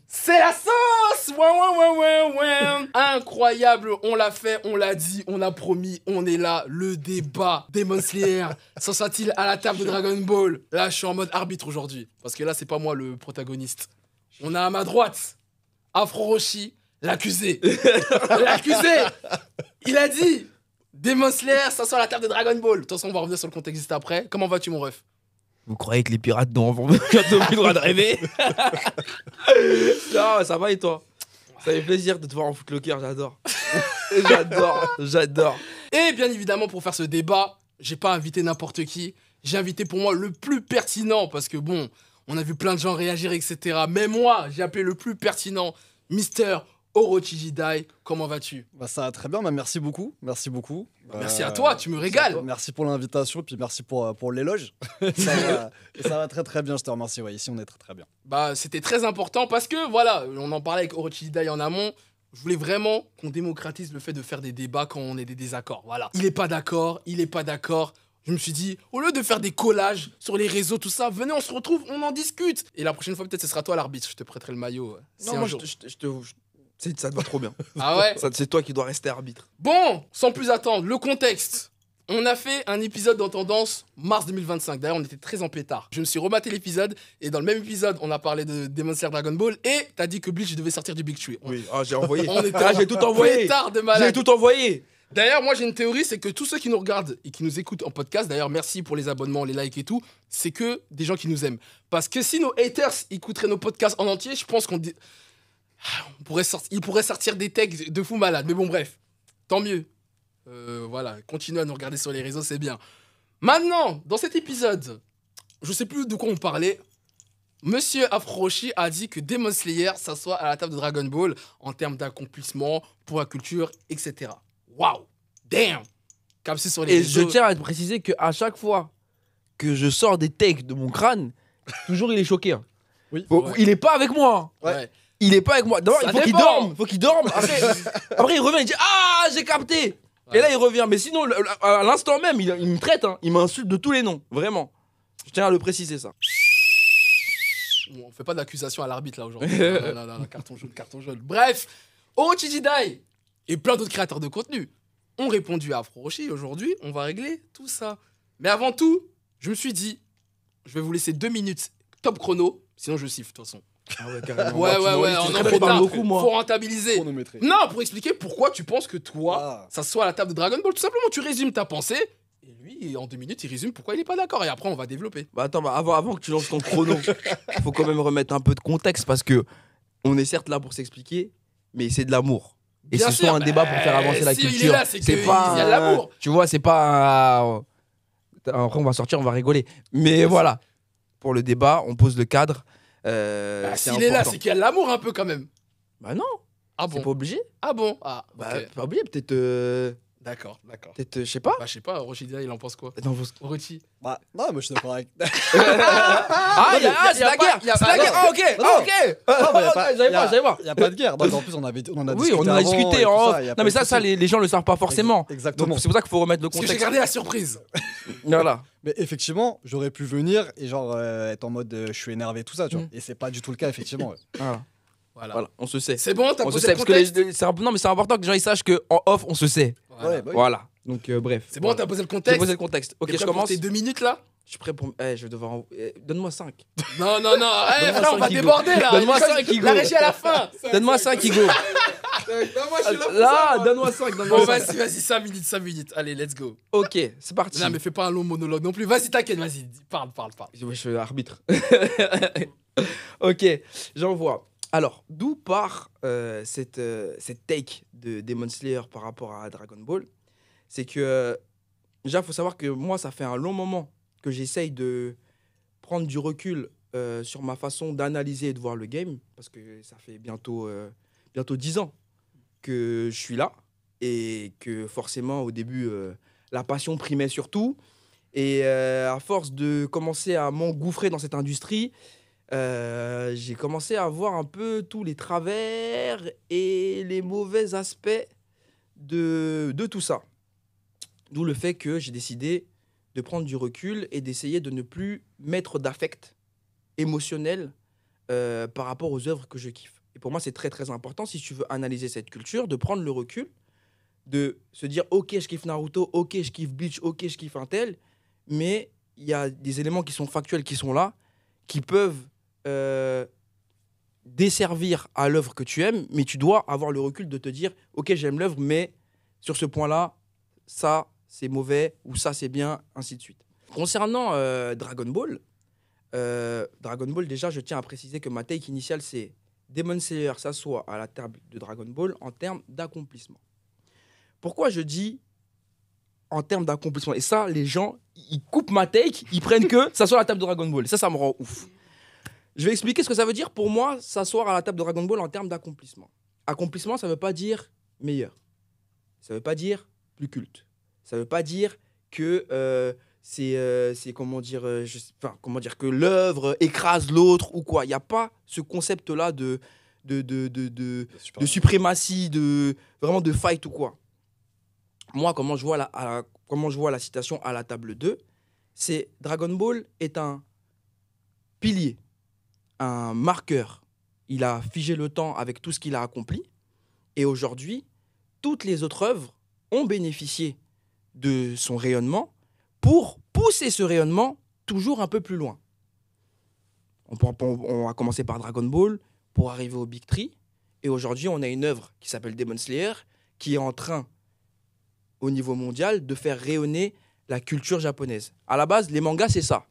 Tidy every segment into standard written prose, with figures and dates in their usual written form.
C'est la sauce. Ouais. Incroyable, on l'a fait, on l'a dit, on a promis, on est là. Le débat Demon Slayer s'en sort-il à la table de Dragon Ball? Là, je suis en mode arbitre aujourd'hui. Parce que là, c'est pas moi le protagoniste. On a à ma droite Afro Roshi, l'accusé. L'accusé. Il a dit Demon Slayer s'assoit à la table de Dragon Ball. De toute façon, on va revenir sur le contexte juste après. Comment vas-tu, mon ref? Vous croyez que les pirates n'ont bientôt plus le droit de rêver? Non, ça va et toi? Ça fait plaisir de te voir en footlocker, j'adore. J'adore. Et bien évidemment, pour faire ce débat, j'ai pas invité n'importe qui. J'ai invité pour moi le plus pertinent parce que bon, on a vu plein de gens réagir, etc. Mais moi, j'ai appelé le plus pertinent, Mister Orochi Jidai. Comment vas-tu? Bah ça va très bien, bah merci beaucoup. Merci à toi, tu me régales. Merci pour l'invitation, puis merci pour l'éloge. ça va très très bien, je te remercie. Ouais, ici on est très très bien. Bah, c'était très important parce que voilà, on en parlait avec Orochi Jidai en amont. Je voulais vraiment qu'on démocratise le fait de faire des débats quand on est des désaccords. Voilà. Il est pas d'accord. Je me suis dit, au lieu de faire des collages sur les réseaux, tout ça, venez, on se retrouve, on en discute. Et la prochaine fois, peut-être, ce sera toi l'arbitre. Je te prêterai le maillot. Non, moi, ça te va trop bien. Ah ouais? C'est toi qui dois rester arbitre. Bon, sans plus attendre, le contexte. On a fait un épisode en tendance mars 2025. D'ailleurs, on était très en pétard. Je me suis rematé l'épisode et dans le même épisode, on a parlé de Demon Slayer Dragon Ball et t'as dit que Bleach devait sortir du Big Tree. Oui, j'ai envoyé. On était j'ai tout envoyé. Pétard de malade. J'ai tout envoyé. D'ailleurs, moi j'ai une théorie, c'est que tous ceux qui nous regardent et qui nous écoutent en podcast, d'ailleurs merci pour les abonnements, les likes et tout, c'est que des gens qui nous aiment. Parce que si nos haters écouteraient nos podcasts en entier, je pense ils pourraient sortir des tags de fou malade. Mais bon, bref, tant mieux. Voilà, continuez à nous regarder sur les réseaux, c'est bien. Maintenant, dans cet épisode, je sais plus de quoi on parlait. Monsieur Afro Roshi a dit que Demon Slayer s'assoit à la table de Dragon Ball en termes d'accomplissement pour la culture, etc. Waouh, damn. Capsé sur les Et réseaux. je tiens à te préciser qu'à chaque fois que je sors des takes de mon crâne, toujours il est choqué. Hein. Oui. Il est pas avec moi. Ouais. Il est pas avec moi. D'abord, Ça il faut qu'il dépend. dorme. Il faut qu'il dorme. Après, il revient, il dit ah, j'ai capté. Ouais. Et là, il revient. Mais sinon, à l'instant même, il me traite. Hein. Il m'insulte de tous les noms. Vraiment. Je tiens à le préciser, ça. On fait pas d'accusation à l'arbitre là aujourd'hui. non, carton jaune. Bref, Orochi Jidai et plein d'autres créateurs de contenu ont répondu à Afro Roshi. Aujourd'hui, on va régler tout ça. Mais avant tout, je me suis dit, je vais vous laisser 2 minutes top chrono, sinon je siffle de toute façon. Ah ouais, carrément. Ouais, Je parle beaucoup, moi. Faut rentabiliser. Pour nous mettre. Non, pour expliquer pourquoi tu penses que toi, Ah. ça soit à la table de Dragon Ball. Tout simplement, tu résumes ta pensée. Et lui, en 2 minutes, il résume pourquoi il est pas d'accord. Et après, on va développer. Bah attends, avant que tu lances ton chrono, faut quand même remettre un peu de contexte parce que on est certes là pour s'expliquer, mais c'est de l'amour. Et Bien ce sûr, sont un débat pour faire avancer la si il est culture. là, c'est qu'il y pas a de l'amour. Tu vois, c'est pas. Après, on va sortir, on va rigoler. Mais voilà, pour le débat, on pose le cadre. C'est S'il est là, important. c'est qu'il y a de l'amour un peu quand même. Bah non, Ah c'est bon? pas obligé. Ah bon? Ah, Bah, ok. pas obligé, peut-être. D'accord. Je sais pas. Bah, je sais pas, Rochida, il en pense quoi? Non, Orochi. Bah non, moi je suis d'accord avec. Ah, c'est la guerre! y a C'est pas- la guerre! Ah, ok! Non, Ah, ok! J'allais voir. Il y a pas de guerre. Non, mais en plus on en a Oui, discuté. on en a avant discuté et en tout off. ça, y a Non, pas mais de ça, souci. les gens le savent pas forcément. Exactement. Donc, c'est pour ça qu'il faut remettre le Parce que j'ai contexte. gardé la surprise. Voilà. Mais effectivement, j'aurais pu venir et genre être en mode je suis énervé tout ça, tu vois. Et c'est pas du tout le cas effectivement. Ouais. Voilà, on se sait. C'est bon, t'as On se posé sait le parce que contexte? non, mais c'est important que les gens ils sachent qu'en off, on se sait. Voilà. Ouais, bah oui. Voilà. Donc, bref. C'est bon, Voilà. t'as posé le J'ai contexte? posé le contexte. Ok, T'es je prêt pour commence. tes 2 minutes là? Je suis prêt pour. Je vais devoir. Donne-moi 5. Non. Donne-moi Frère, on va 5 Igo. déborder là. Donne-moi Comme 5 Igo. La régie à la fin. Donne-moi 5, Igo. Là, donne-moi 5. Bon, vas-y, 5 minutes. Allez, let's go. Ok, c'est parti. Non, mais fais pas un long monologue non plus. Vas-y, t'inquiète, vas-y. Parle. Je suis arbitre. Ok, j'envoie. Alors, d'où part cette take de Demon Slayer par rapport à Dragon Ball? C'est que, déjà, il faut savoir que moi, ça fait un long moment que j'essaye de prendre du recul sur ma façon d'analyser et de voir le game, parce que ça fait bientôt 10 ans que je suis là, et que forcément, au début, la passion primait surtout. Et à force de commencer à m'engouffrer dans cette industrie, j'ai commencé à voir un peu tous les travers et les mauvais aspects de tout ça. D'où le fait que j'ai décidé de prendre du recul et d'essayer de ne plus mettre d'affect émotionnel par rapport aux œuvres que je kiffe. Et pour moi, c'est très, très important, si tu veux analyser cette culture, de prendre le recul, de se dire, ok, je kiffe Naruto, ok, je kiffe Bleach, ok, je kiffe un tel, mais il y a des éléments qui sont factuels, qui sont là, qui peuvent desservir à l'œuvre que tu aimes, mais tu dois avoir le recul de te dire, ok, j'aime l'œuvre, mais sur ce point-là, ça, c'est mauvais, ou ça, c'est bien, ainsi de suite. Concernant Dragon Ball, déjà, je tiens à préciser que ma take initiale, c'est Demon Slayer s'assoit à la table de Dragon Ball en termes d'accomplissement. Pourquoi je dis en termes d'accomplissement? Et ça, les gens, ils coupent ma take, ils prennent que s'asseoir à la table de Dragon Ball. Et ça me rend ouf. Je vais expliquer ce que ça veut dire pour moi, s'asseoir à la table de Dragon Ball en termes d'accomplissement. Accomplissement, ça ne veut pas dire meilleur. Ça ne veut pas dire plus culte. Ça ne veut pas dire que c'est comment dire, que l'œuvre écrase l'autre ou quoi. Il n'y a pas ce concept-là de suprématie, vraiment de fight ou quoi. Moi, comment je vois la citation à la table 2, c'est Dragon Ball est un pilier, un marqueur. Il a figé le temps avec tout ce qu'il a accompli. Et aujourd'hui, toutes les autres œuvres ont bénéficié de son rayonnement pour pousser ce rayonnement toujours un peu plus loin. On va commencer par Dragon Ball pour arriver au Big Three. Et aujourd'hui, on a une œuvre qui s'appelle Demon Slayer qui est en train, au niveau mondial, de faire rayonner la culture japonaise. À la base, les mangas, c'est ça.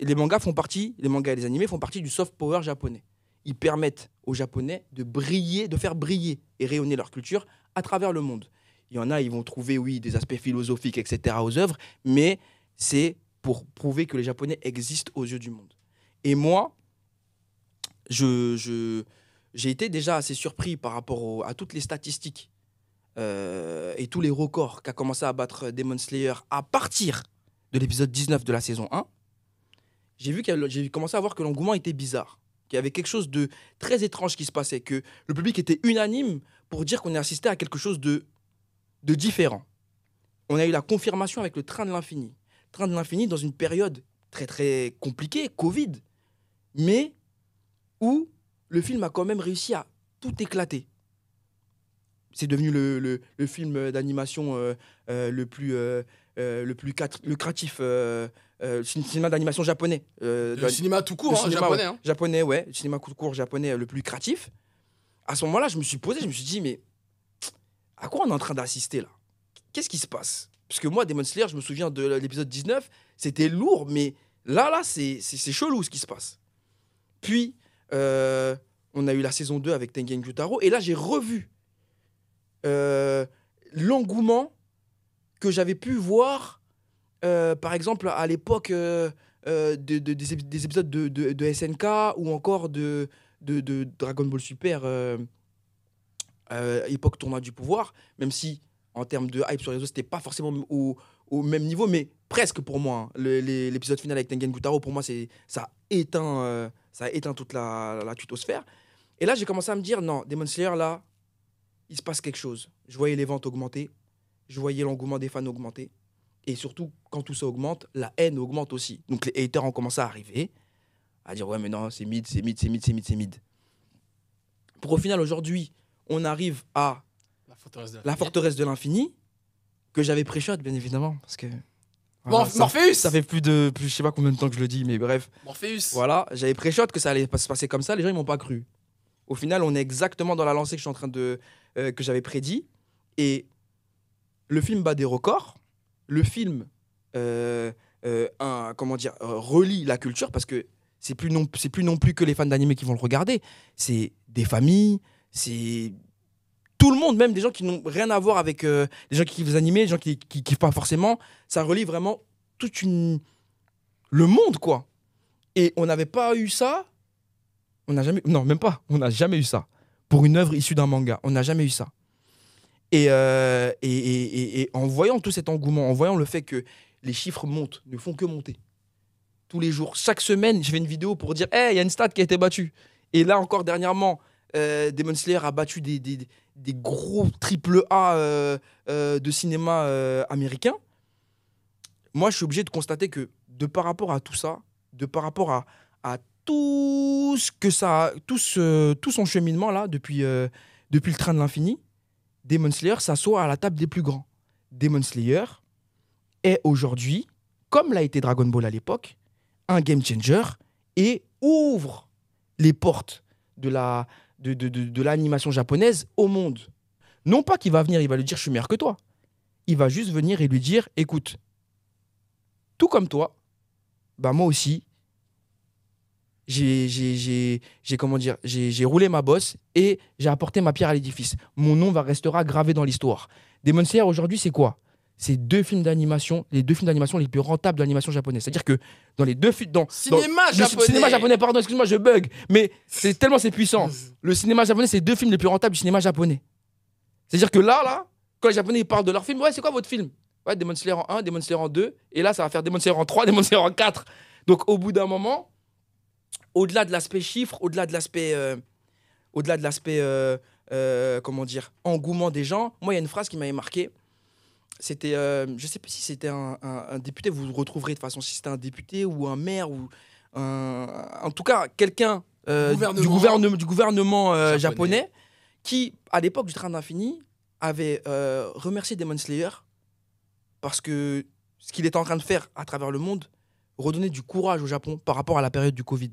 Les mangas et les animés font partie du soft power japonais. Ils permettent aux Japonais de briller, de faire briller et rayonner leur culture à travers le monde. Il y en a, ils vont trouver, oui, des aspects philosophiques, etc. aux œuvres, mais c'est pour prouver que les Japonais existent aux yeux du monde. Et moi, j'ai été déjà assez surpris par rapport à toutes les statistiques et tous les records qu'a commencé à battre Demon Slayer à partir de l'épisode 19 de la saison 1. J'ai commencé à voir que l'engouement était bizarre, qu'il y avait quelque chose de très étrange qui se passait, que le public était unanime pour dire qu'on a assisté à quelque chose de différent. On a eu la confirmation avec le Train de l'Infini. Train de l'Infini dans une période très très compliquée, Covid, mais où le film a quand même réussi à tout éclater. C'est devenu le film d'animation le plus lucratif, cinéma d'animation japonais. Le cinéma tout court, japonais. Hein. Japonais, ouais. Le cinéma tout court japonais le plus lucratif. À ce moment-là, je me suis dit, mais à quoi on est en train d'assister là? Qu'est-ce qui se passe? Parce que moi, Demon Slayer, je me souviens de l'épisode 19, c'était lourd, mais là, c'est chelou ce qui se passe. Puis, on a eu la saison 2 avec Tengen Gyutaro, et là, j'ai revu l'engouement que j'avais pu voir, par exemple, à l'époque des épisodes de SNK ou encore de Dragon Ball Super, époque tournoi du pouvoir, même si en termes de hype sur les réseaux, c'était pas forcément au même niveau, mais presque pour moi. Hein. L'épisode final avec Tengen Gyutaro, pour moi, ça a éteint toute la tutosphère. Et là, j'ai commencé à me dire, non, Demon Slayer, là, il se passe quelque chose. Je voyais les ventes augmenter, je voyais l'engouement des fans augmenter, et surtout, quand tout ça augmente, la haine augmente aussi. Donc les haters ont commencé à arriver, à dire, ouais, mais non, c'est mid. Pour au final, aujourd'hui, on arrive à la forteresse de l'infini, que j'avais pré-shot, bien évidemment, parce que... Voilà, Morpheus. Ça fait je sais pas combien de temps que je le dis, mais bref. Morpheus. Voilà, j'avais pré-shot que ça allait se passer comme ça, les gens, ils m'ont pas cru. Au final, on est exactement dans la lancée que je suis en train que j'avais prédit, et le film bat des records, le film relie la culture, parce que c'est plus non plus que les fans d'animé qui vont le regarder, c'est des familles, c'est tout le monde, même des gens qui n'ont rien à voir avec les gens qui kiffent les animés, les gens qui kiffent pas forcément, ça relie vraiment le monde, quoi. Et on n'avait pas eu ça, on n'a jamais eu ça pour une œuvre issue d'un manga, on n'a jamais eu ça. Et en voyant tout cet engouement, en voyant le fait que les chiffres montent, ne font que monter. Tous les jours, chaque semaine, je fais une vidéo pour dire « Hey, il y a une stat qui a été battue ». Et là, encore dernièrement, Demon Slayer a battu des gros AAA de cinéma américain. Moi, je suis obligé de constater que, par rapport à tout ça, par rapport à tout son cheminement là, depuis le train de l'infini, Demon Slayer s'assoit à la table des plus grands. Demon Slayer est aujourd'hui, comme l'a été Dragon Ball à l'époque, un game changer et ouvre les portes de l'animation japonaise au monde. Non pas qu'il va venir, il va lui dire « je suis meilleur que toi ». Il va juste venir et lui dire « écoute, tout comme toi, bah moi aussi, j'ai roulé ma bosse et j'ai apporté ma pierre à l'édifice. Mon nom restera gravé dans l'histoire. » Demon Slayer aujourd'hui, c'est quoi? C'est les deux films d'animation les plus rentables de l'animation japonaise. C'est-à-dire que dans les deux films... Cinéma japonais, pardon, excuse-moi, je bug. Mais c'est puissant. Le cinéma japonais, c'est les deux films les plus rentables du cinéma japonais. C'est-à-dire que là, quand les Japonais ils parlent de leur film, ouais, c'est quoi votre film? Ouais, Demon Slayer en 1, Demon Slayer en 2. Et là, ça va faire Demon Slayer en 3, Demon Slayer en 4. Donc, au bout d'un moment, au-delà de l'aspect chiffre, au-delà de l'aspect engouement des gens, moi, il y a une phrase qui m'avait marqué. C'était, je sais plus si c'était un député, vous le retrouverez de toute façon, si c'était un député ou un maire, ou en tout cas, quelqu'un du gouvernement japonais, qui, à l'époque du Train d'Infini, avait remercié Demon Slayer parce que ce qu'il était en train de faire à travers le monde redonnait du courage au Japon par rapport à la période du Covid.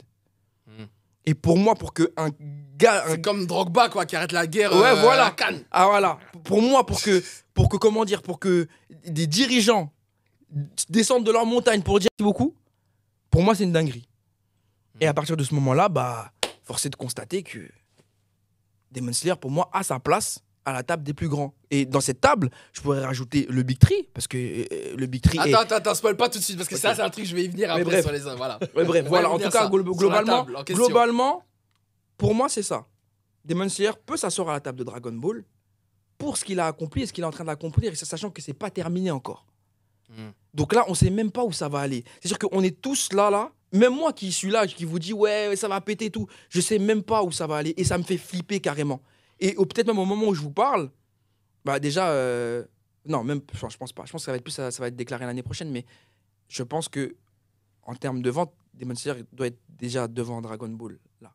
Et pour moi, pour que un gars... C'est comme Drogba, quoi, qui arrête la guerre voilà. à Cannes. Ah, voilà. Pour moi, pour que des dirigeants descendent de leur montagne pour dire beaucoup, pour moi, c'est une dinguerie. Et à partir de ce moment-là, force est de constater que Demon Slayer, pour moi, a sa place à la table des plus grands. Et dans cette table, je pourrais rajouter le Big Tree, parce que le Big Tree Attends, spoil pas tout de suite, parce que ça, c'est un truc, je vais y venir après sur les... Voilà. Ouais, bref, voilà. En tout cas, globalement, pour moi, c'est ça. Demon Slayer peut s'asseoir à la table de Dragon Ball pour ce qu'il a accompli et ce qu'il est en train d'accomplir, et sachant que c'est pas terminé encore. Donc là, on sait même pas où ça va aller. C'est-à-dire qu'on est tous là, même moi qui suis là, qui vous dis ouais, ça va péter tout, je sais même pas où ça va aller, et ça me fait flipper carrément. Et peut-être même au moment où je vous parle, déjà, non, même, je pense pas. Je pense que ça va être déclaré l'année prochaine, mais je pense que en termes de vente, Demon Slayer doit être déjà devant Dragon Ball, là,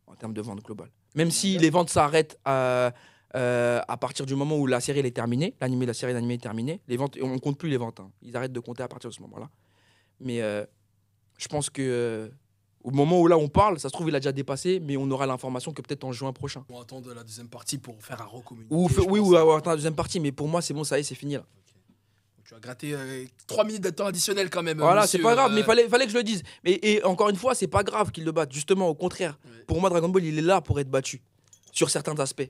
en termes de vente globale. Même si les ventes s'arrêtent à partir du moment où la série elle est terminée, la série d'animé est terminée, les ventes, on compte plus les ventes, hein. Ils arrêtent de compter à partir de ce moment-là. Mais je pense que au moment où là on parle, ça se trouve il a déjà dépassé, mais on aura l'information que peut-être en juin prochain. On attend de la deuxième partie pour faire un recommuniqué. Ou attendre la deuxième partie, mais pour moi c'est bon, ça y est, c'est fini là. Okay. Tu as gratté 3 minutes de temps additionnel quand même. Voilà, monsieur, c'est pas grave, mais fallait que je le dise. Et encore une fois, c'est pas grave qu'il le batte, justement, au contraire. Ouais. Pour moi, Dragon Ball, il est là pour être battu, sur certains aspects.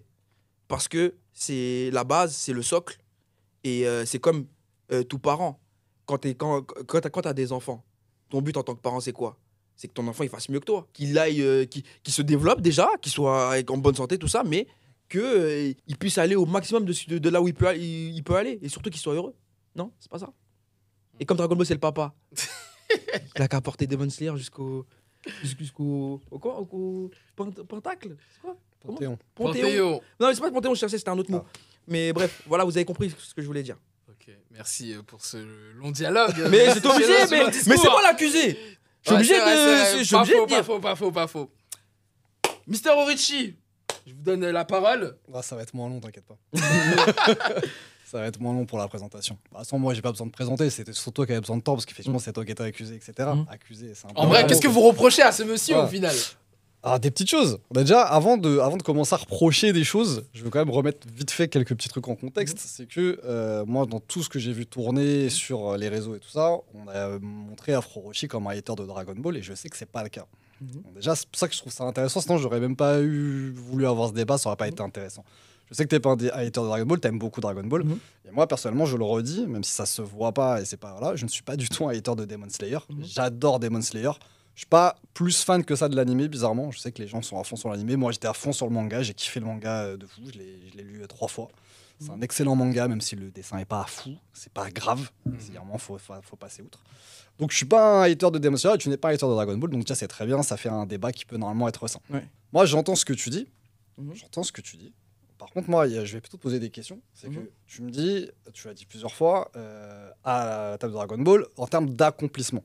Parce que c'est la base, c'est le socle, et c'est comme tout parent. Quand t'as des enfants, ton but en tant que parent, c'est quoi? C'est que ton enfant il fasse mieux que toi, qu'il se développe déjà, qu'il soit en bonne santé, tout ça, mais qu'il puisse aller au maximum de là où il peut aller, et surtout qu'il soit heureux. Non, c'est pas ça. Et comme Dragon Ball, c'est le papa, il a qu'à porter Demon Slayer jusqu'au Pentacle. C'est quoi? Panthéon. Non, c'est pas le Panthéon, je cherchais, c'était un autre mot. Mais bref, voilà, vous avez compris ce que je voulais dire. Ok, merci pour ce long dialogue. Mais j'étais obligé, mais c'est moi l'accusé. Je suis obligé de dire. Pas faux. Mister Orichi, je vous donne la parole. Ça va être moins long, t'inquiète pas. Ça va être moins long pour la présentation. De toute façon, moi, j'ai pas besoin de présenter. C'était surtout toi qui avais besoin de temps, parce qu'effectivement, c'est toi qui étais accusé, etc. Accusé, c'est un peu... En vrai, qu'est-ce que vous reprochez à ce monsieur au final? Des petites choses. Déjà, avant de commencer à reprocher des choses, je veux quand même remettre vite fait quelques petits trucs en contexte. C'est que moi, dans tout ce que j'ai vu tourner sur les réseaux et tout ça, on a montré Afro Roshi comme un hater de Dragon Ball, et je sais que c'est pas le cas. Donc déjà, c'est pour ça que je trouve ça intéressant. Sinon, j'aurais même pas voulu avoir ce débat, ça aurait pas été intéressant. Je sais que t'es pas un hater de Dragon Ball, t'aimes beaucoup Dragon Ball. Et moi, personnellement, je le redis, même si ça se voit pas et c'est pas là, je ne suis pas du tout un hater de Demon Slayer. J'adore Demon Slayer. Je suis pas plus fan que ça de l'animé, bizarrement. Je sais que les gens sont à fond sur l'animé. Moi, j'étais à fond sur le manga. J'ai kiffé le manga de fou. Je l'ai lu 3 fois. C'est un excellent manga, même si le dessin est pas fou. C'est pas grave. Vraiment, faut passer outre. Donc, je suis pas un hater de Demon Slayer et tu n'es pas un hater de Dragon Ball. Donc, déjà, c'est très bien. Ça fait un débat qui peut normalement être sain. Ouais. Moi, j'entends ce que tu dis. Par contre, moi, je vais plutôt te poser des questions. C'est que tu me dis, tu l'as dit plusieurs fois, à la table de Dragon Ball, en termes d'accomplissement.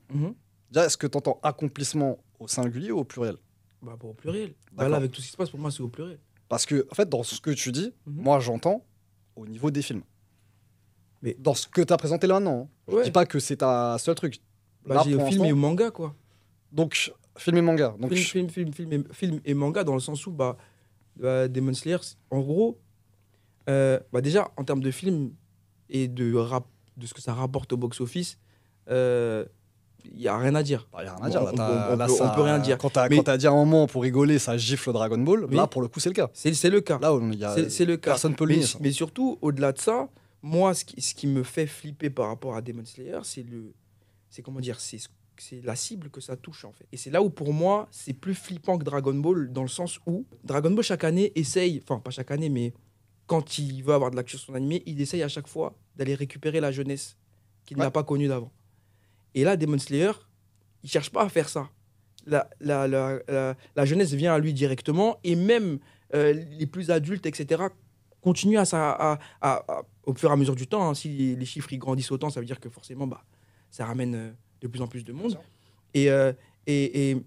Déjà, est-ce que tu entends accomplissement au singulier ou au pluriel? Bah, au pluriel. D'accord. Voilà, avec tout ce qui se passe, pour moi, c'est au pluriel. Parce que, en fait, dans ce que tu dis, moi, j'entends au niveau des films. Mais dans ce que tu as présenté là maintenant, je dis pas que c'est ta seul truc. Bah, Là, j'ai pour film l'instant- et manga, quoi. Donc, film et manga. Donc, Film et manga, dans le sens où Demon Slayer, en gros, déjà, en termes de film et de ce que ça rapporte au box-office, il n'y a rien à dire. il n'y a rien à dire. On peut rien dire. Quand tu Mais- as dit à un moment pour rigoler, ça gifle Dragon Ball, Oui. là, pour le coup, c'est le cas. C'est le cas. Là, C'est le cas. personne peut le Mais, nier. Ça. mais surtout, au-delà de ça, moi, ce qui me fait flipper par rapport à Demon Slayer, c'est la cible que ça touche, en fait. Et c'est là où, pour moi, c'est plus flippant que Dragon Ball, dans le sens où Dragon Ball, chaque année, essaye, enfin, pas chaque année, mais quand il veut avoir de l'action sur son animé, il essaye à chaque fois d'aller récupérer la jeunesse qu'il n'a pas connue d'avant. Et là, Demon Slayer, il cherche pas à faire ça. La jeunesse vient à lui directement, et même les plus adultes, etc., continuent au fur et à mesure du temps. Hein, si les chiffres ils grandissent autant, ça veut dire que forcément, ça ramène de plus en plus de monde. Et il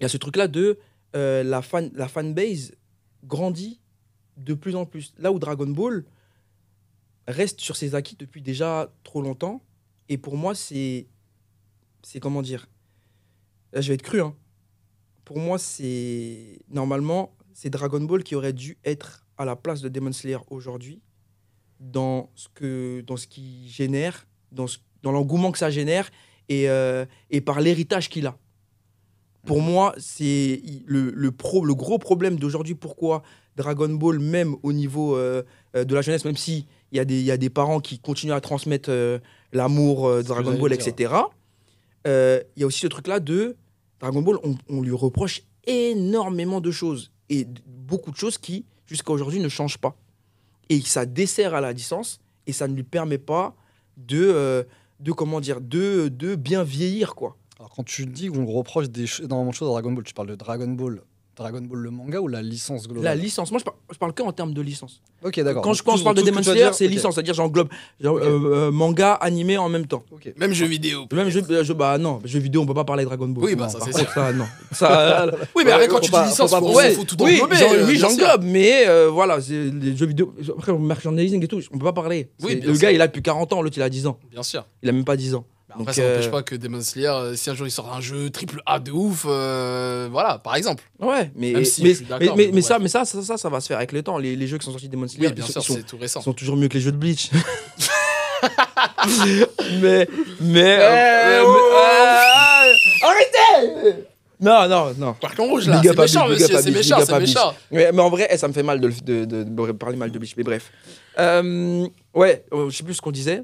y a ce truc-là de la fanbase grandit de plus en plus. Là où Dragon Ball reste sur ses acquis depuis déjà trop longtemps. Et pour moi, c'est comment dire. Là, je vais être cru. Hein. Pour moi, normalement, c'est Dragon Ball qui aurait dû être à la place de Demon Slayer aujourd'hui, dans ce qui génère, dans l'engouement que ça génère et par l'héritage qu'il a. Pour moi, c'est le gros problème d'aujourd'hui. Pourquoi Dragon Ball, même au niveau de la jeunesse, même si il y a des parents qui continuent à transmettre l'amour de Dragon Ball, etc. Il y a aussi ce truc-là de Dragon Ball, on lui reproche énormément de choses. Et beaucoup de choses qui, jusqu'à aujourd'hui, ne changent pas. Et ça dessert à la licence et ça ne lui permet pas de bien vieillir, quoi. Alors, quand tu dis qu'on reproche énormément de choses à Dragon Ball, tu parles de Dragon Ball le manga ou la licence globale? La licence, moi je parle que en termes de licence. Ok, d'accord. Quand je parle de Demon Slayer, c'est licence, c'est-à-dire j'englobe manga, animé en même temps. Ok. Même jeux vidéo. Même jeux vidéo, on peut pas parler de Dragon Ball. Oui, Non, ça, par c'est contre, sûr. ça, non. Ça, Oui, mais après, quand faut tu pas- dis licence, faut pas faut brosser. faut tout englober. bien sûr. j'englobe, mais voilà, c'est les jeux vidéo. Après, merchandising et tout, on peut pas parler. Oui, bien Le sûr. gars, il a depuis 40 ans, l'autre, il a 10 ans. Bien sûr. Il a même pas 10 ans. Après, Donc, ça n'empêche pas que Demon Slayer, si un jour il sort un jeu triple A de ouf, voilà, par exemple. Ouais, mais Même si je suis d'accord, mais bon, ça va se faire avec le temps. Les jeux qui sont sortis de Demon Slayer, Oui, bien sûr, c'est tout récent. sont toujours mieux que les jeux de Bleach. Arrêtez! Non. Carton rouge là, Big c'est up à méchant, Bleach, monsieur, big up à c'est Bleach, méchant, big up c'est à Bleach. méchant. Mais en vrai, ça me fait mal de parler mal de Bleach, mais bref. Je sais plus ce qu'on disait.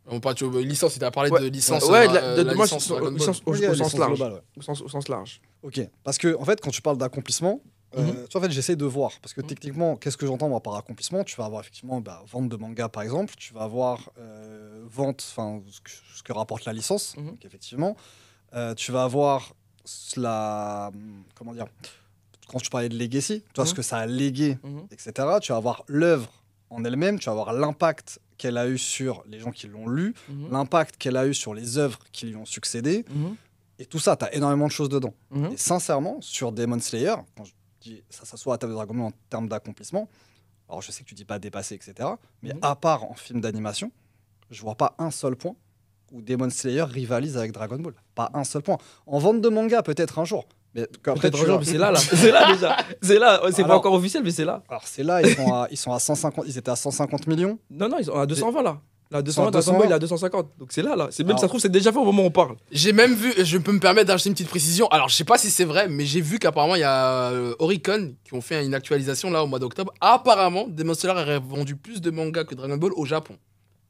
On parle de licence, il t'a parlé Ouais. de licence. Ouais, la moi, licence Dragon Ball. licence au Oui, la sens licence large. globale, ouais. Au sens large. Ok, parce que en fait, quand tu parles d'accomplissement, tu vois, en fait, j'essaie de voir. Parce que techniquement, qu'est-ce que j'entends moi par accomplissement? Tu vas avoir effectivement vente de manga par exemple, tu vas avoir vente, enfin, ce que rapporte la licence, donc, effectivement. Tu vas avoir comment dire, quand tu parlais de legacy, tu vois ce que ça a légué, etc. Tu vas avoir l'œuvre en elle-même, tu vas avoir l'impact qu'elle a eu sur les gens qui l'ont lu, l'impact qu'elle a eu sur les œuvres qui lui ont succédé. Et tout ça, tu as énormément de choses dedans. Et sincèrement, sur Demon Slayer, quand je dis ça s'assoit à table de Dragon Ball en termes d'accomplissement, alors je sais que tu dis pas dépasser, etc. Mais à part en film d'animation, je vois pas un seul point où Demon Slayer rivalise avec Dragon Ball. Pas un seul point. En vente de manga, peut-être un jour. Mais après, Peut-être un jour, mais c'est là. C'est là déjà. C'est là. C'est pas Alors- encore officiel, mais c'est là. Alors c'est là, ils sont à 150, ils étaient à 150 millions. Non, ils sont à 220 là. Là, Ils sont à 220, Dragon Ball, il est 220. à 250. Donc c'est là. C'est même, Alors- ça se trouve, c'est déjà fait au moment où on parle. J'ai même vu, je peux me permettre d'ajouter une petite précision. Alors, je sais pas si c'est vrai, mais j'ai vu qu'apparemment, il y a Oricon qui ont fait une actualisation là au mois d'octobre. Apparemment, Demon Slayer aurait vendu plus de mangas que Dragon Ball au Japon.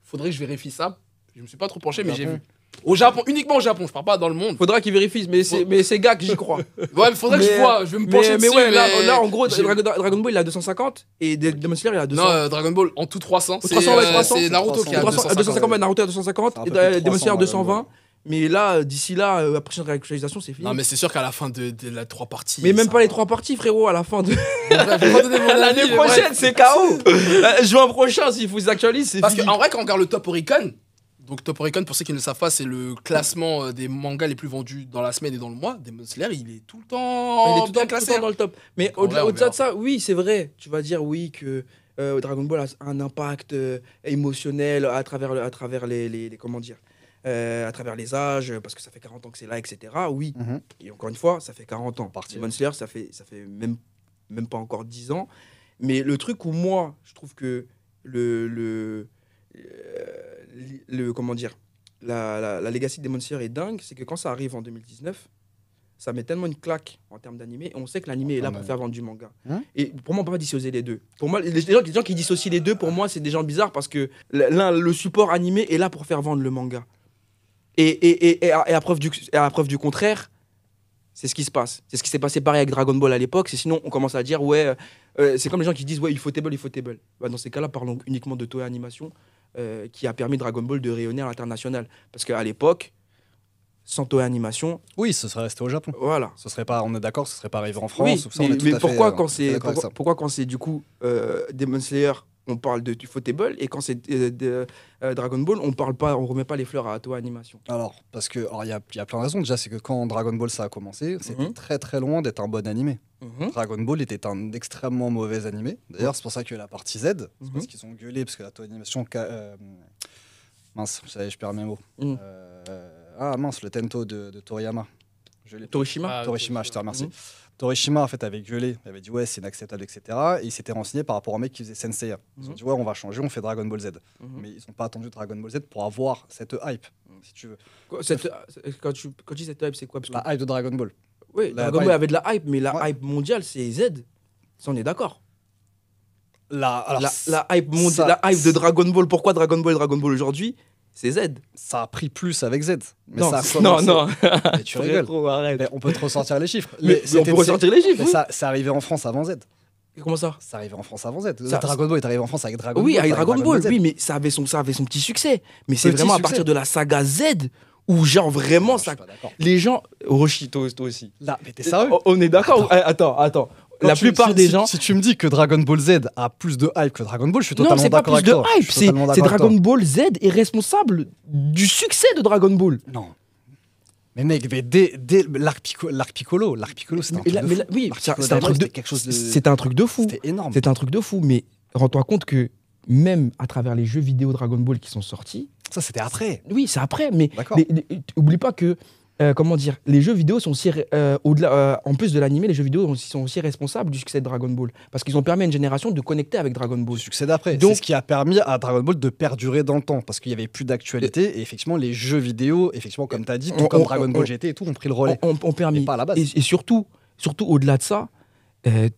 Faudrait que je vérifie ça. Je me suis pas trop penché, mais j'ai vu. Au Japon, uniquement au Japon, je parle pas dans le monde. Faudra qu'il vérifie, mais c'est gars que j'y crois. Ouais, mais faudrait que je vois, je vais me pencher mais dessus. ouais, là, en gros, j'ai- Dragon Ball, il est à 250 et Demon Slayer, il est à 200. Non, Dragon Ball en tout 300. C'est 300, ouais, 300. c'est Naruto qui est à 300, 250, 250. Naruto à 250 C'est un et peu plus de Demon Slayer 300, 220. Mais là, d'ici là, la prochaine réactualisation, c'est fini. Non, mais c'est sûr qu'à la fin de la 3 parties. Mais même ça pas les va. 3 parties, frérot, à la fin de. Bref, je vais pas donner mon avis, L'année mais prochaine, bref. c'est KO. Juin prochain, s'il faut qu'ils actualisent, c'est Parce fini. qu'en vrai, quand on regarde le top Oricon, Donc Top Oricon, pour ceux qui ne le savent pas, c'est le classement des mangas les plus vendus dans la semaine et dans le mois. Demon Slayer, il est tout le temps Il est tout bien le temps classé. dans le top. Mais En vrai, on au-delà verra. de ça, oui, c'est vrai. Tu vas dire oui que Dragon Ball a un impact émotionnel à travers comment dire, à travers les âges, parce que ça fait 40 ans que c'est là, etc. Oui. Mhm. Et encore une fois, ça fait 40 ans. Parti. Demon Slayer, ça fait même pas encore 10 ans. Mais le truc où moi, je trouve que comment dire, la legacy de Demon Slayer est dingue, c'est que quand ça arrive en 2019, ça met tellement une claque en termes d'animé, et on sait que l'animé est là Ah, pour mais- faire vendre du manga. Hein Et pour moi, on peut pas dissocier les deux. Pour moi, les gens qui dissocient les deux, pour moi, c'est des gens bizarres parce que le support animé est là pour faire vendre le manga. Et à preuve du contraire, c'est ce qui se passe. C'est ce qui s'est passé pareil avec Dragon Ball à l'époque. C'est sinon, on commence à dire, ouais, c'est comme les gens qui disent, ouais, Ufotable. Bah, dans ces cas-là, parlons uniquement de Toei Animation, qui a permis Dragon Ball de rayonner à l'international. Parce qu'à l'époque, sans Toei Animation, Oui, ce serait resté au Japon. voilà. Ce serait pas, on est d'accord, ce serait pas arrivé en France. Oui, ça, on est tout mais à fait, pourquoi, tout quand à fait c'est, d'accord avec ça. pourquoi quand c'est du coup Demon Slayer, on parle de Ufotable, et quand c'est Dragon Ball, on remet pas les fleurs à Toei Animation. Alors, parce que il y a plein de raisons. Déjà, c'est que quand Dragon Ball ça a commencé, c'était Mhm. très très loin d'être un bon animé. Mhm. Dragon Ball était un extrêmement mauvais animé. D'ailleurs, c'est pour ça que la partie Z, c'est Mhm. parce qu'ils ont gueulé, parce que la Toei Animation. Mince, ça y est, je perds mes mots. Mhm. Ah mince, le Tento de Toriyama. Je l'ai. Torishima. Ah, Torishima, je te remercie. Mhm. Torishima, en fait, avait gueulé, il avait dit ouais, c'est inacceptable, etc. Et il s'était renseigné par rapport au mec qui faisait Senseiya. Ils ont Mhm. dit ouais, on va changer, on fait Dragon Ball Z. Mhm. Mais ils n'ont pas attendu Dragon Ball Z pour avoir cette hype, si tu veux. Quand tu dis cette hype, c'est quoi? Parce que, La hype de Dragon Ball. oui, la Dragon hype- Ball avait de la hype, mais la Ouais. hype mondiale, c'est Z. Ça, on est d'accord. Alors, La hype mondiale, ça- la hype de Dragon Ball, pourquoi Dragon Ball aujourd'hui, c'est Z. ça a pris plus avec Z. Mais non, ça a non, commencé- non. Mais tu rigoles. Frérot, arrête. Mais on peut te ressortir les chiffres. Mais on c'était- peut ressortir les chiffres. Mais Oui. ça arrivait en France avant Z. Comment ça? Ça arrivait en France avant Z. Ça- Dragon Ball est arrivé en France avec Dragon Oui, Ball. avec pas Dragon Ball, Z. oui, mais ça avait son petit succès. Mais c'est Petit vraiment à succès. partir de la saga Z où, genre, vraiment, Non, je ça. suis pas d'accord. Les gens. Roshi, toi aussi. Là, mais t'es sérieux? On est d'accord? Attends. Quand La tu- plupart si- des si- gens. Si tu me dis que Dragon Ball Z a plus de hype que Dragon Ball, je suis Non, totalement c'est pas d'accord plus avec de toi. Je hype, suis totalement c'est d'accord avec Dragon Ball Z est responsable du succès de Dragon Ball. toi. Non. Mais mec, mais dès l'arc Piccolo, c'était un truc de fou. Oui, L'arc c'est Piccolo un truc de. c'était quelque chose de. C'est un truc de fou. C'était énorme. C'est un truc de fou, mais rends-toi compte que même à travers les jeux vidéo Dragon Ball qui sont sortis, Ça, c'était après. oui, c'est après, mais D'accord. oublie pas que, comment dire, les jeux vidéo sont aussi, au-delà, en plus de l'animé, les jeux vidéo sont aussi responsables du succès de Dragon Ball, parce qu'ils ont permis à une génération de connecter avec Dragon Ball. Le succès d'après. Donc- C'est ce qui a permis à Dragon Ball de perdurer dans le temps, parce qu'il n'y avait plus d'actualité, et effectivement, les jeux vidéo, effectivement, comme tu as dit, tout comme Dragon Ball GT et tout, ont pris le relais. On permis. Mais pas à la base. Et surtout au-delà de ça,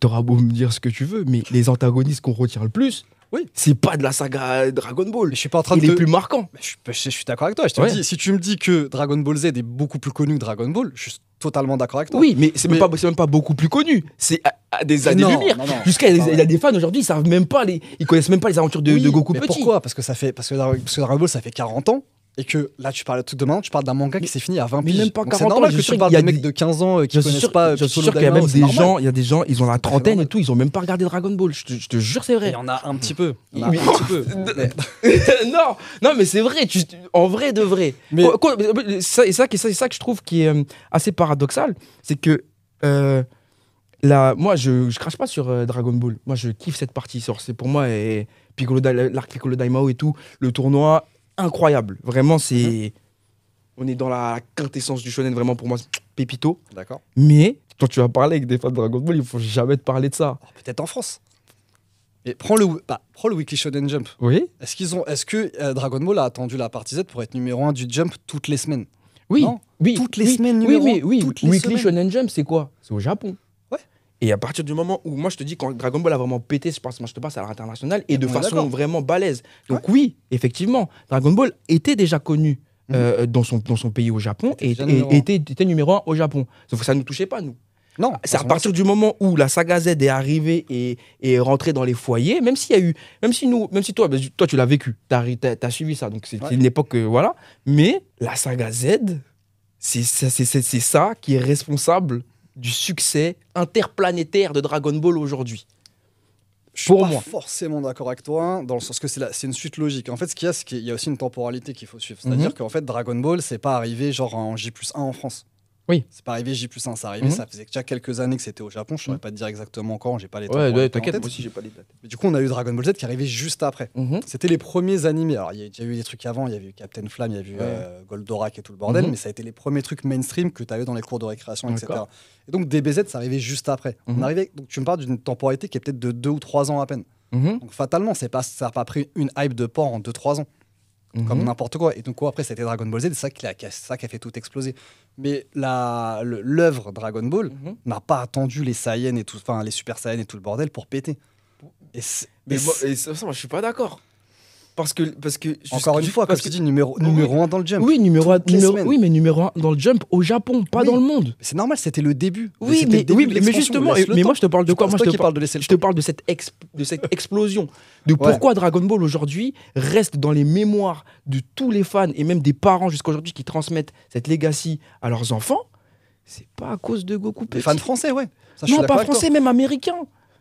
t'auras beau me dire ce que tu veux, mais les antagonistes qu'on retient le plus, Oui. c'est pas de la saga Dragon Ball. Mais je suis pas en train Il de. est plus marquant. Mais je suis d'accord avec toi. Je te Ouais. dis, si tu me dis que Dragon Ball Z est beaucoup plus connu que Dragon Ball, je suis totalement d'accord avec toi. Oui, mais c'est Mais- même pas beaucoup plus connu. C'est à des Mais années-lumière. non, non. Jusqu'à Ah il y a ouais. des fans aujourd'hui, ils savent même pas ils connaissent même pas les aventures de Oui, Goku mais petit. pourquoi parce que Dragon Ball, ça fait 40 ans. Et que là, tu parles de truc de maintenant, tu parles d'un manga Mais- qui s'est fini à 20 mais piges. même pas Donc 40 c'est normal ans, je que suis tu sûr parles qu'il y des a mecs des- de 15 ans qui Je suis connaissent sûr, pas je suis Piccolo sûr qu'il y a Daimao, même c'est des normal. gens, il y a des gens, ils ont la trentaine normal. et tout, ils ont même pas regardé Dragon Ball. Je te jure, c'est Il vrai. y en a un petit peu. Il y en a Oui. un petit peu. Mais- non, mais c'est vrai. En vrai de vrai. Mais- C'est ça que je trouve qui est assez paradoxal, c'est que moi, je crache pas sur Dragon Ball. Moi, je kiffe cette partie. C'est pour moi l'arc Piccolo Daimao et tout, le tournoi incroyable. Vraiment, c'est on est dans la quintessence du shonen. Vraiment pour moi, c'est pépito. D'accord. Mais quand tu vas parler avec des fans de Dragon Ball, il faut jamais te parler de ça. Alors, peut-être en France. Et prends le Weekly Shonen Jump. Oui. Est-ce que Dragon Ball a attendu la partie Z pour être numéro 1 du Jump toutes les semaines? Oui, Non, oui, toutes les oui, semaines oui, numéro oui, un, oui. toutes les Weekly semaines. Shonen Jump, c'est quoi? C'est au Japon. Ouais. Et à partir du moment où, moi je te dis, quand Dragon Ball a vraiment pété, je te passe à l'international et de On est façon d'accord. vraiment balèze. Donc oui, effectivement, Dragon Ball était déjà connu dans son pays au Japon Était et déjà numéro un. était numéro 1 au Japon. Sauf que ça ne nous touchait pas, nous. Non. C'est à partir du moment où la saga Z est arrivée et est rentrée dans les foyers, même si toi tu l'as vécu, t'as suivi ça, donc c'est Ouais. une époque, voilà. Mais la saga Z, c'est ça qui est responsable du succès interplanétaire de Dragon Ball aujourd'hui. Je suis Pour pas moi. forcément d'accord avec toi, dans le sens que c'est une suite logique. En fait, ce qu'il y a, c'est qu'il y a aussi une temporalité qu'il faut suivre. C'est-à-dire qu'en fait, Dragon Ball, c'est pas arrivé genre en J+1 en France. Oui. C'est pas arrivé J+1, c'est arrivé, ça faisait déjà quelques années que c'était au Japon. Je saurais pas te dire exactement quand, j'ai pas les temporalités en t'inquiète, tête. moi aussi j'ai pas les dates. Mais du coup, on a eu Dragon Ball Z qui est arrivé juste après. C'était les premiers animés. Alors, il y a déjà eu des trucs avant, il y avait eu Captain Flamme, il y a eu Goldorak et tout le bordel, mais ça a été les premiers trucs mainstream que tu avais dans les cours de récréation, etc. D'accord. Et donc, DBZ, ça arrivait juste après. On arrivait, donc, tu me parles d'une temporalité qui est peut-être de 2 ou 3 ans à peine. Donc, fatalement, ça n'a pas pris une hype de port en 2-3 ans. Comme n'importe quoi. Et donc, après, c'était Dragon Ball Z, c'est ça qui a fait tout exploser. Mais l'œuvre Dragon Ball n'a pas attendu les Saiyans et tout, enfin, les Super Saiyans et tout le bordel pour péter. Mais moi, moi, je suis pas d'accord. Parce que Encore une fois, comme je te dis, numéro 1 dans le jump. Oui, numéro 1 dans le jump au Japon, pas Oui. dans le monde. C'est normal, c'était le début. Oui, C'était mais, le début de mais l'expansion, justement, laisse le mais temps. moi je te parle de quoi? Moi C'est je toi qui te parle de laisser le je te parle de cette explosion. De pourquoi Dragon Ball aujourd'hui reste dans les mémoires de tous les fans et même des parents jusqu'à aujourd'hui qui transmettent cette legacy à leurs enfants. C'est pas à cause de Goku Les petit. fans français, ouais. Ça, je suis Non, d'accord pas avec toi. français, même américains.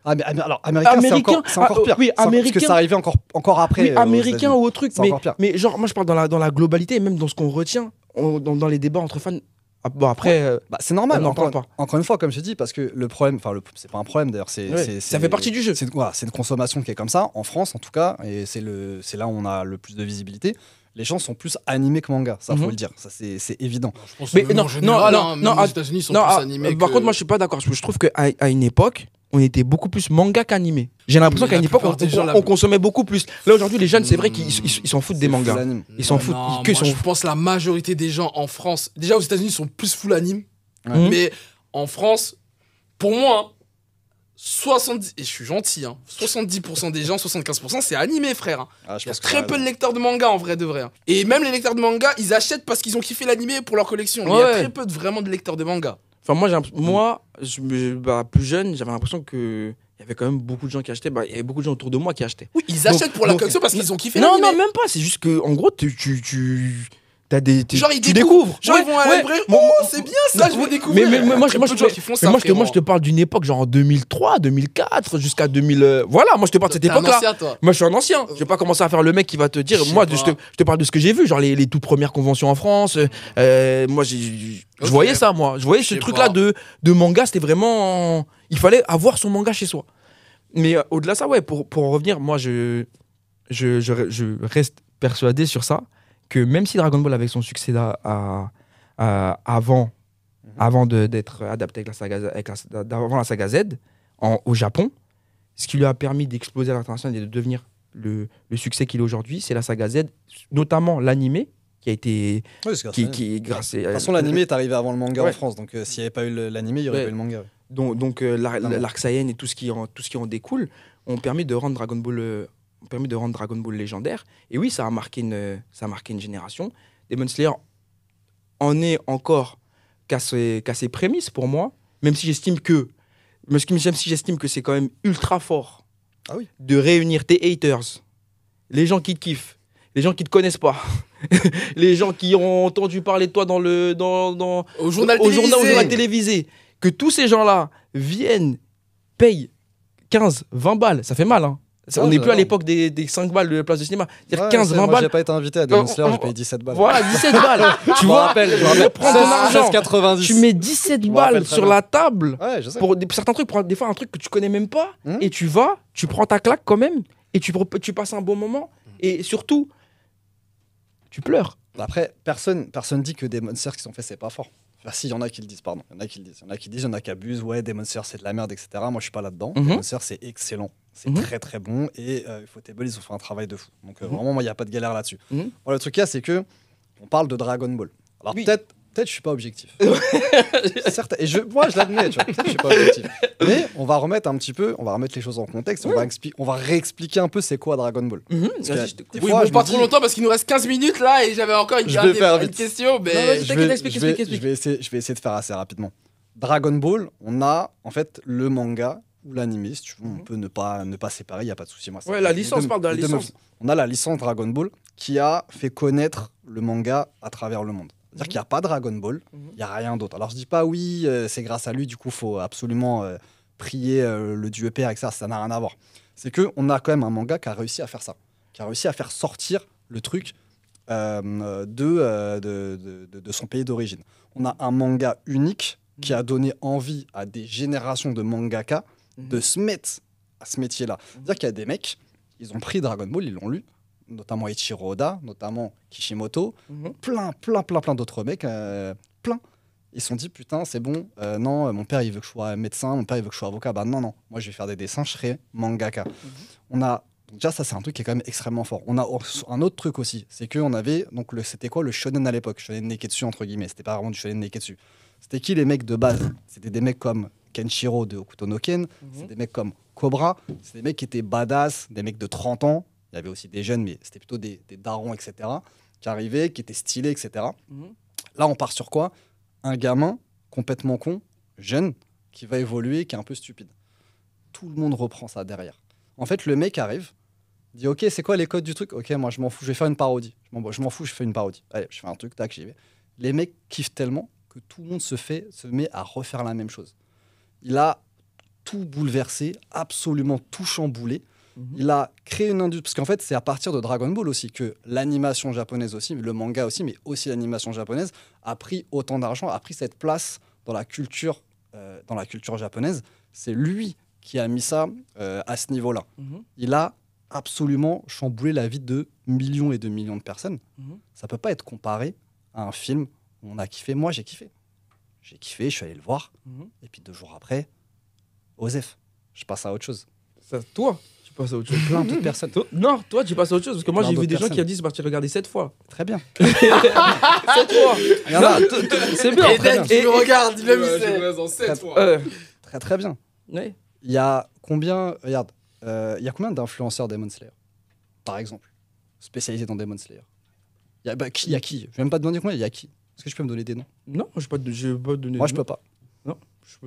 Ah, mais alors, américain, c'est encore pire. oui, Parce que américain. ça arrivait encore après. Oui, aux américain États-Unis. ou autre truc. C'est encore pire. Mais genre, moi je parle dans la globalité et même dans ce qu'on retient, dans les débats entre fans. Ah, bon, après. Bah, c'est normal. on n'en parle pas. Encore une fois, comme je te dis, parce que le problème, c'est pas un problème d'ailleurs, Ça fait partie du jeu. C'est une consommation qui est comme ça, en France en tout cas, et c'est là où on a le plus de visibilité. Les gens sont plus animés que manga, ça faut le dire, ça c'est évident. Je pense Mais que même non, en général, non, hein, non, même non, aux États-Unis, ils sont Non, plus animés. par contre, moi je suis pas d'accord. Je trouve qu'à une époque, on était beaucoup plus manga qu'animé. J'ai l'impression Mais qu'à une la époque, plupart des gens, on consommait beaucoup plus. Là aujourd'hui, les jeunes, c'est vrai qu'ils s'en foutent des C'est mangas. full anime. Ils s'en foutent. Non, Que moi, sont- je pense que la majorité des gens en France, déjà aux États-Unis, ils sont plus full anime. Mhm. Mais en France, pour moi, 70, et je suis gentil, 70% des gens, 75%, c'est animé, frère. Ah, je Il y a pense que très t'as peu de raison. lecteurs de manga en vrai de vrai. Et même les lecteurs de manga, ils achètent parce qu'ils ont kiffé l'animé pour leur collection. Mais il y a Ouais. très peu vraiment de lecteurs de manga. Enfin, plus jeune, j'avais l'impression que il y avait quand même beaucoup de gens qui achetaient. Il y avait beaucoup de gens autour de moi qui achetaient. Oui, ils achètent pour la donc- collection parce qu'ils ont kiffé Non, l'animé. non, même pas. C'est juste que, en gros, t'as des. Genre, ils tu découvrent. Genre, Ouais, ils vont à la ouais. librairie. Moi- Oh, c'est bien ça, je veux découvrir. Mais moi, Très moi, peu de je gens qui font ça, moi, je frérot. te parle d'une époque, genre en 2003, 2004, jusqu'à 2000. Voilà, moi, je te parle de cette T'es un époque-là. ancien, toi. Moi, je suis un ancien. Je vais pas commencer à faire le mec qui va te dire. Je sais Moi, pas. je te parle de ce que j'ai vu, genre les toutes premières conventions en France. Moi, je Ok. voyais ça, moi. Je voyais Je ce sais truc-là pas. de manga. C'était vraiment. Il fallait avoir son manga chez soi. Mais au-delà de ça, ouais, pour en revenir, moi, je reste persuadé sur ça que même si Dragon Ball avec son succès avant d'être adapté avec la saga, avant la saga Z au Japon, ce qui lui a permis d'exploser à l'international et de devenir le succès qu'il est aujourd'hui, c'est la saga Z, notamment l'animé qui a été Oui, c'est grâce à qui grâce De toute façon, l'animé est arrivé avant le manga Ouais. en France, donc s'il n'y avait pas eu l'animé, il n'y aurait Ouais. pas eu le manga. donc l'arc Saiyan et tout ce qui en découle ont permis de rendre Dragon Ball légendaire. Et oui, ça a marqué une génération. Demon Slayer en est encore qu'à ses prémices pour moi, même si j'estime que c'est quand même ultra fort Ah oui. de réunir tes haters, les gens qui te kiffent, les gens qui te connaissent pas, les gens qui ont entendu parler de toi dans Au journal au télévisé. journal télévisé, que tous ces gens-là viennent, payent 15, 20 balles, ça fait mal, hein. On n'est plus à j'adore. l'époque des 5 balles de place de cinéma. C'est-à-dire Ouais, 15, 20 moi, balles. j'ai pas été invité à Demon Slayer, j'ai payé 17 balles. Voilà, 17 balles. Tu Je me vois, rappelle, prends ton argent. 16,90. Tu mets 17 Je me rappelle balles très sur bien. la table Ouais, je sais. pour certains trucs, pour des fois un truc que tu connais même pas, Mhm. et tu vas, tu prends ta claque quand même, et tu passes un bon moment, et surtout, tu pleures. Après, personne dit que Demon Slayer qui sont faits, c'est pas fort. Enfin, si, il y en a qui le disent, pardon. Il y en a qui le disent. Il y en a qui disent, il y en a qui abusent. Ouais, Demon Slayer, c'est de la merde, etc. Moi, je suis pas là-dedans. Mhm. Demon Slayer, c'est excellent. C'est Mhm. très, très bon. Et Ufotable, ils ont fait un travail de fou. Donc, Mhm. vraiment, moi, il n'y a pas de galère là-dessus. Mhm. Moi, le truc qu'il y a, c'est que on parle de Dragon Ball. Alors, Oui. peut-être je suis pas objectif. Certes, et moi, je l'admets, tu vois. Peut-être je suis pas objectif. Mais on va remettre les choses en contexte. On va réexpliquer un peu c'est quoi Dragon Ball. Parce que Vas-y, je t'écoute. des Oui, fois, bon, je pas me trop dis- longtemps parce qu'il nous reste 15 minutes là et j'avais encore Je vais faire une vite. question. Non, Mais vas-y, je t'inquiète, vais, explique, je vais- explique. je vais essayer de faire assez rapidement. Dragon Ball, on a en fait le manga ou l'anime, si tu veux, on peut ne pas séparer, il n'y a pas de souci. Moi, ça Ouais, fait la les licence, deux- parle de la les deux licence. me- On a la licence Dragon Ball qui a fait connaître le manga à travers le monde. C'est-à-dire qu'il n'y a pas Dragon Ball, il n'y a rien d'autre. Alors je dis pas oui, c'est grâce à lui, du coup, il faut absolument prier le dieu père, etc. Ça n'a rien à voir. C'est qu'on a quand même un manga qui a réussi à faire ça, qui a réussi à faire sortir le truc de son pays d'origine. On a un manga unique qui a donné envie à des générations de mangaka de se mettre à ce métier-là. C'est-à-dire qu'il y a des mecs, ils ont pris Dragon Ball, ils l'ont lu, notamment Ichiro Oda, notamment Kishimoto, plein d'autres mecs, plein. Ils se sont dit, putain, c'est bon, non, mon père, il veut que je sois médecin, mon père, il veut que je sois avocat. Bah non, moi, je vais faire des dessins, je serai mangaka. On a, déjà, ça, c'est un truc qui est quand même extrêmement fort. On a un autre truc aussi, c'est qu'on avait, donc, c'était quoi le shonen à l'époque? Shonen Neketsu, entre guillemets, c'était pas vraiment du shonen Neketsu. C'était qui les mecs de base? C'était des mecs comme Kenshiro de Hokuto no Ken, c'est des mecs comme Cobra, c'est des mecs qui étaient badass, des mecs de 30 ans, il y avait aussi des jeunes, mais c'était plutôt des darons, etc., qui arrivaient, qui étaient stylés, etc. Là, on part sur quoi? Un gamin complètement con, jeune, qui va évoluer, qui est un peu stupide. Tout le monde reprend ça derrière. En fait, le mec arrive, dit « Ok, c'est quoi les codes du truc? Ok, moi, je m'en fous, je vais faire une parodie. Je m'en fous, je fais une parodie. Allez, je fais un truc, tac, j'y vais. » Les mecs kiffent tellement que tout le monde se met à refaire la même chose. Il a tout bouleversé, absolument tout chamboulé. Il a créé une industrie, parce qu'en fait, c'est à partir de Dragon Ball aussi que l'animation japonaise aussi, le manga aussi, mais aussi l'animation japonaise, a pris autant d'argent, a pris cette place dans la culture japonaise. C'est lui qui a mis ça à ce niveau-là. Il a absolument chamboulé la vie de millions et de millions de personnes. Ça peut pas être comparé à un film où on a kiffé. Moi, j'ai kiffé. J'ai kiffé, je suis allé le voir. Et puis 2 jours après, Osef, je passe à autre chose. Ça, toi, tu passes à autre chose. Plein d'autres personnes. Non, toi, tu passes à autre chose. Parce que moi, Plein j'ai vu d'autres des gens qui personnes. ont dit c'est parti regarder 7 fois. Très bien. 7 fois. Non, c'est bien. Et très Dan, bien. tu me regardes, il même Ouais, il je sait. reste dans 7 fois. Très, très bien. Ouais. Il y a combien, regarde, il y a combien d'influenceurs Demon Slayer, par exemple, spécialisés dans Demon Slayer? Il y a qui? Je vais même pas te demander combien, il y a qui? Est-ce que je peux me donner des noms? Non, je peux pas te donner. Moi, je peux pas.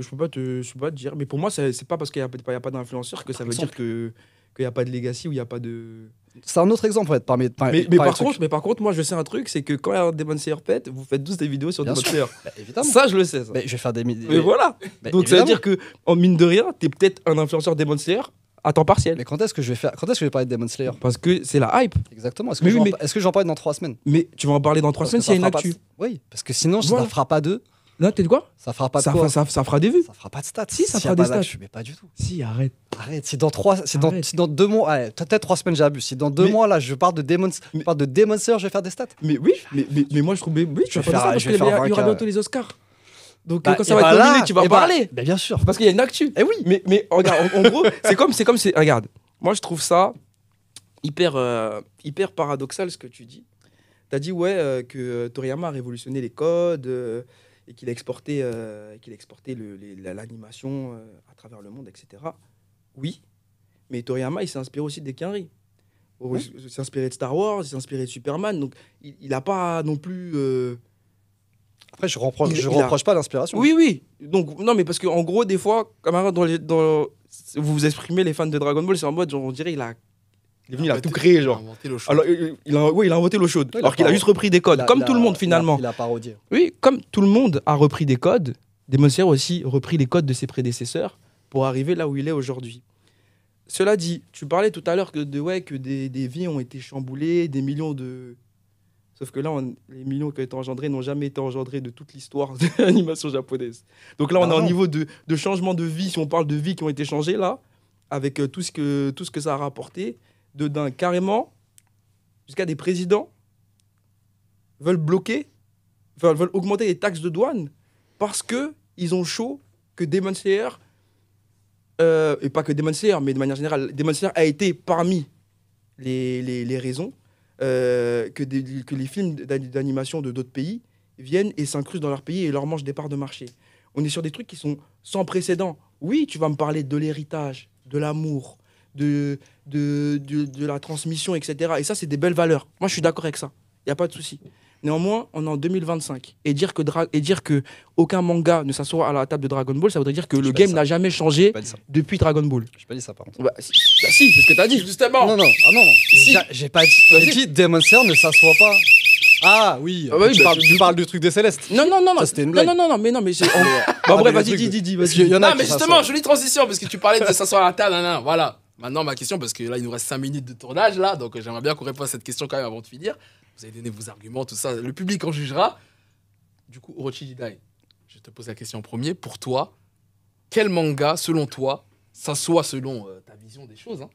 Je peux pas te dire. Mais pour moi, c'est pas parce qu'il n'y a pas d'influenceur que ça veut dire qu'il n'y a pas de legacy ou il n'y a pas de. C'est un autre exemple, en fait, parmi Mais par contre, moi, je sais un truc, c'est que quand Demon Slayer pète, vous faites tous des vidéos sur Bien Demon sûr. Slayer. Bah, évidemment. Ça, je le sais. Ça. Mais je vais faire des... Mais voilà. Mais Donc ça veut évidemment. dire que, en mine de rien, t'es peut-être un influenceur Demon Slayer à temps partiel. Mais quand est-ce que je vais parler de Demon Slayer? Parce que c'est la hype. Exactement. Est-ce Mais que, oui, est-ce que j'en parle dans 3 semaines? Mais tu vas en parler dans 3 Parce semaines que s'il y a ça une fera actu. pas de- Oui, parce que sinon, Voilà. ça fera pas de... Là, t'es de quoi Ça fera pas de ça, quoi ça fera des vues. Ça fera pas de stats. Si, ça S'il y fera a des pas stats. d'actu, mais pas du tout. Si, arrête. Arrête, si dans 2 mois, allez, peut-être 3 semaines j'abuse, si dans 2 Mais- mois là je parle de Demon Slayer, je vais faire des stats. Mais oui, mais moi je trouve. Oui, tu vas vais faire ça faire- parce je vais qu'il faire y aura 20K, bientôt les Oscars. Donc Bah, quand et ça va bah être là, nominé, tu vas et bah- parler. Bah, bien sûr. Parce qu'il y a une actu. Eh oui. Mais regarde, en gros, c'est comme. Regarde, moi je trouve ça hyper paradoxal ce que tu dis. T'as dit, ouais, que Toriyama a révolutionné les codes et qu'il a exporté, l'animation à travers le monde, etc. Oui, mais Toriyama, il s'est inspiré aussi des Quinry. Il s'est inspiré de Star Wars, il s'est inspiré de Superman, donc il n'a pas non plus... Après je reproche Il a- pas l'inspiration. Oui. Donc, non, mais parce qu'en gros, des fois, camarades, vous vous exprimez, les fans de Dragon Ball, c'est en mode, genre, on dirait, il est venu, il a tout créé, genre. Il a inventé l'eau chaude. Alors, il a inventé l'eau chaude, Ouais, il a alors qu'il a pas- juste repris des codes, comme tout le monde, finalement. Il a parodié. Oui, comme tout le monde a repris des codes, Demon Slayer a aussi repris les codes de ses prédécesseurs pour arriver là où il est aujourd'hui. Cela dit, tu parlais tout à l'heure que des vies ont été chamboulées, des millions de... Sauf que là, les millions qui ont été engendrés n'ont jamais été engendrés de toute l'histoire de l'animation japonaise. Donc là, on est au non. niveau de changement de vie, si on parle de vies qui ont été changées, là, avec tout ce que ça a rapporté, d'un carrément, jusqu'à des présidents veulent augmenter les taxes de douane parce qu'ils ont chaud que Demon Slayer, et pas que Demon Slayer, mais de manière générale, Demon Slayer a été parmi les raisons que les films d'animation de d'autres pays viennent et s'incrustent dans leur pays et leur mangent des parts de marché. On est sur des trucs qui sont sans précédent. Oui, tu vas me parler de l'héritage, de l'amour, de la transmission, etc. Et ça, c'est des belles valeurs. Moi, je suis d'accord avec ça. Il n'y a pas de souci. Néanmoins, on est en 2025. Et dire que aucun manga ne s'assoit à la table de Dragon Ball, ça voudrait dire que le pas game dit ça. n'a jamais changé J'ai pas dit ça. depuis Dragon Ball. J'ai pas dit ça par contre. Bah, si, c'est ce que tu as dit. Justement. Non. J'ai pas dit. J'ai dit Demon Slayer ne s'assoit pas. Ah oui, Ah bah oui, tu, bah, parles, tu parles du truc des Célestes. Non, non, non, non. Ça, c'était une blague. Non, mais c'est. Bah, Ah, bref, mais vas-y, le truc- dis, Parce qu'il y en a Non, qui mais justement, s'assoient. jolie transition, parce que tu parlais de s'asseoir à la table, voilà. Maintenant, ma question, parce que là, il nous reste 5 minutes de tournage, là, donc j'aimerais bien qu'on réponde à cette question quand même avant de finir. Vous avez donné vos arguments, tout ça, le public en jugera. Du coup, Orochi Jidai, je te pose la question en premier. Pour toi, quel manga, selon toi, s'assoit selon ta vision des choses, hein,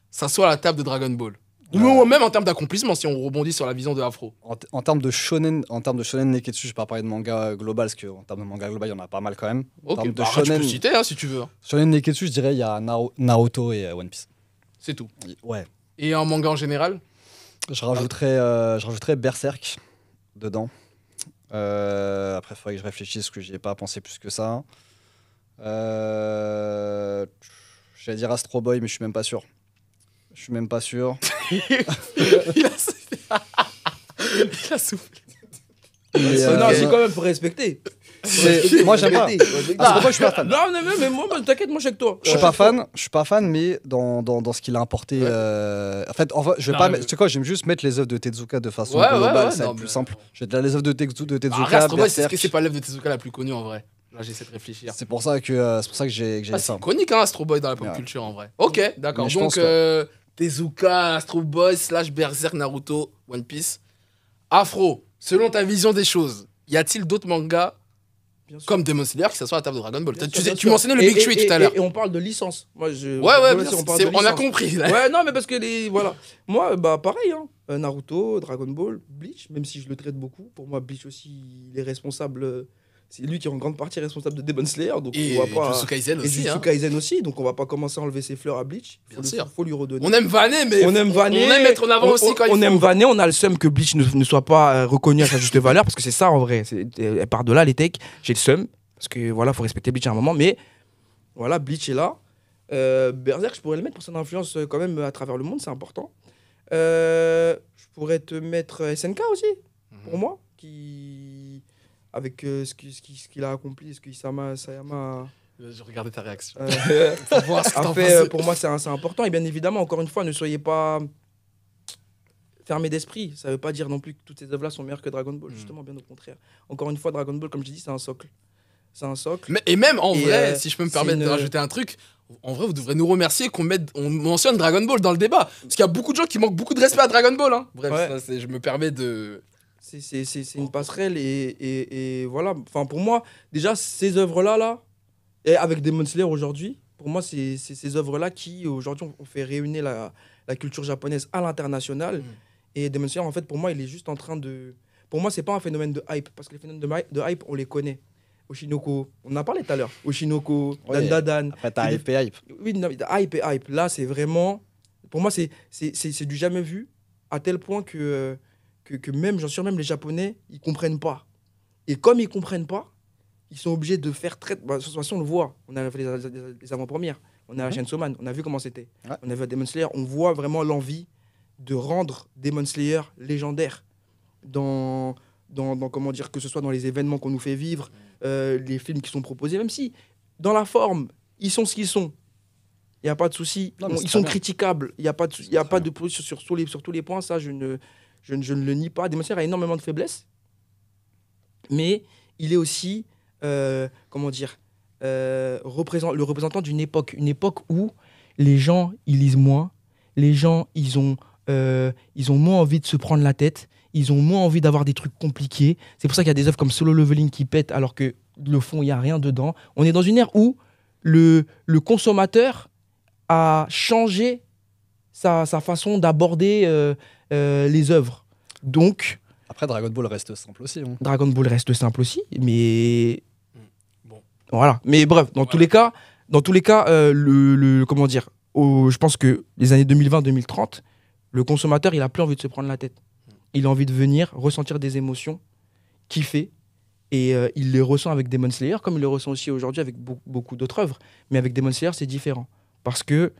s'assoit à la table de Dragon Ball ou même en termes d'accomplissement, si on rebondit sur la vision de Afro. En termes de shonen Neketsu, je vais pas parler de manga global, parce qu'en termes de manga global, il y en a pas mal quand même. En Ok, termes de bah, tu peux citer, hein, si tu veux. hein. shonen Neketsu, je dirais il y a Naruto et One Piece. C'est tout. Ouais. Et en manga en général Je rajouterais Berserk dedans. Après, il faudrait que je réfléchisse, parce que j'y ai pas pensé plus que ça. J'allais dire Astro Boy, mais je suis même pas sûr. il a soufflé. Non, c'est quand même pour respecter. Moi, j'aime pas. Astro Boy, je suis pas fan. Non, mais moi, t'inquiète, moi, je suis avec toi. Je suis pas fan, mais dans ce qu'il a apporté. En fait, je vais Non, pas. mais- Tu sais quoi, j'aime juste mettre les œuvres de Tezuka de façon Ouais, globale, ouais, ça va non, être plus mais- simple. Je vais te dire les œuvres de Tezuka, Astro Boy, c'est Berserk. que c'est pas l'œuvre de Tezuka la plus connue en vrai. Là, j'essaie de réfléchir. C'est pour ça que j'ai Ah, ça. c'est iconique, hein, Astro Boy dans la pop Ouais. culture en vrai. Ok, d'accord. Mais je Donc, pense que- Tezuka, Astro Boy, / Berserk, Naruto, One Piece. Afro, selon ta vision des choses, y a-t-il d'autres mangas Bien sûr. comme Demon Slayer qui s'assoient à la table de Dragon Ball Bien Tu, sûr, bien tu sûr. mentionnais le Et- Big Tree et- tout à l'heure. Et on parle de licence. Moi, je. Ouais, bien on sûr, parle de on a licence. compris. Là. Ouais, non, mais parce que voilà. Moi, bah pareil, hein. Naruto, Dragon Ball, Bleach, même si je le traite beaucoup. Pour moi, Bleach aussi, il est responsable. C'est lui qui est en grande partie responsable de Demon Slayer, donc Et on va pas. Jujutsu Kaisen Et aussi. Jujutsu hein. Kaisen aussi, donc on va pas commencer à enlever ses fleurs à Bleach. Bien sûr. Faut lui redonner. On aime vanner, mais On aime vanner. on aime mettre en avant aussi quand il faut. On aime vanner, on a le seum que Bleach ne soit pas reconnu à sa juste valeur, parce que c'est ça en vrai. Elle part de là, les techs. J'ai le seum, parce que voilà, faut respecter Bleach à un moment, mais voilà, Bleach est là. Berserk, je pourrais le mettre pour son influence quand même à travers le monde, c'est important. Je pourrais te mettre SNK aussi, pour moi, qui avec ce qu'il a accompli, ce que Sayama Je regardais ta réaction. euh, Pour voir ce que a t'en fait, pensais. pour moi, c'est important. Et bien évidemment, encore une fois, ne soyez pas fermés d'esprit. Ça ne veut pas dire non plus que toutes ces œuvres-là sont meilleures que Dragon Ball. Justement, bien au contraire. Encore une fois, Dragon Ball, comme je dis, c'est un socle. C'est un socle. Et même en Et, vrai, si je peux me c'est permettre de une- rajouter un truc, en vrai, vous devrez nous remercier on mentionne Dragon Ball dans le débat. Parce qu'il y a beaucoup de gens qui manquent beaucoup de respect à Dragon Ball. Hein. Bref, Ouais. ça, je me permets de. C'est une passerelle. Et voilà. Enfin, pour moi, déjà, ces œuvres-là, là, et avec Demon Slayer aujourd'hui, pour moi, c'est ces œuvres-là qui, aujourd'hui, ont fait rayonner la culture japonaise à l'international. Et Demon Slayer, en fait, pour moi, il est juste en train de. Pour moi, c'est pas un phénomène de hype, parce que les phénomènes de hype, on les connaît. Oshinoko, on en a parlé tout à l'heure. Oshinoko, Ouais. Dandadan. Après, t'as C'est hype et hype. Oui, non, hype et hype. Là, c'est vraiment. Pour moi, c'est du jamais vu, à tel point que même, j'en suis sûr, même les Japonais, ils comprennent pas. Et comme ils comprennent pas, ils sont obligés de faire très. Bah, de toute façon, on le voit. On a fait les avant-premières. On a la chaîne Soman. On a vu comment c'était. Ouais. On a vu Demon Slayer. On voit vraiment l'envie de rendre Demon Slayer légendaire dans comment dire, que ce soit dans les événements qu'on nous fait vivre, les films qui sont proposés, même si dans la forme, ils sont ce qu'ils sont. Il n'y a pas de souci. Non, mais c'est Ils très sont bien. critiquables. Il n'y a pas de, il y a très pas bien. de sur tous les points. Ça, je ne le nie pas. Demon Slayer a énormément de faiblesses. Mais il est aussi, comment dire, le représentant d'une époque. Une époque où les gens, ils lisent moins. Les gens, ils ont moins envie de se prendre la tête. Ils ont moins envie d'avoir des trucs compliqués. C'est pour ça qu'il y a des œuvres comme Solo Leveling qui pètent alors que le fond, il n'y a rien dedans. On est dans une ère où le consommateur a changé sa façon d'aborder les œuvres. Donc, Après, Dragon Ball reste simple aussi. Hein. Dragon Ball reste simple aussi, mais Bon. voilà. Mais bref, dans tous les cas, comment dire, je pense que les années 2020-2030, le consommateur, il a plus envie de se prendre la tête. Il a envie de venir ressentir des émotions, kiffer, et il les ressent avec Demon Slayer, comme il le ressent aussi aujourd'hui avec beaucoup d'autres œuvres. Mais avec Demon Slayer, c'est différent, parce que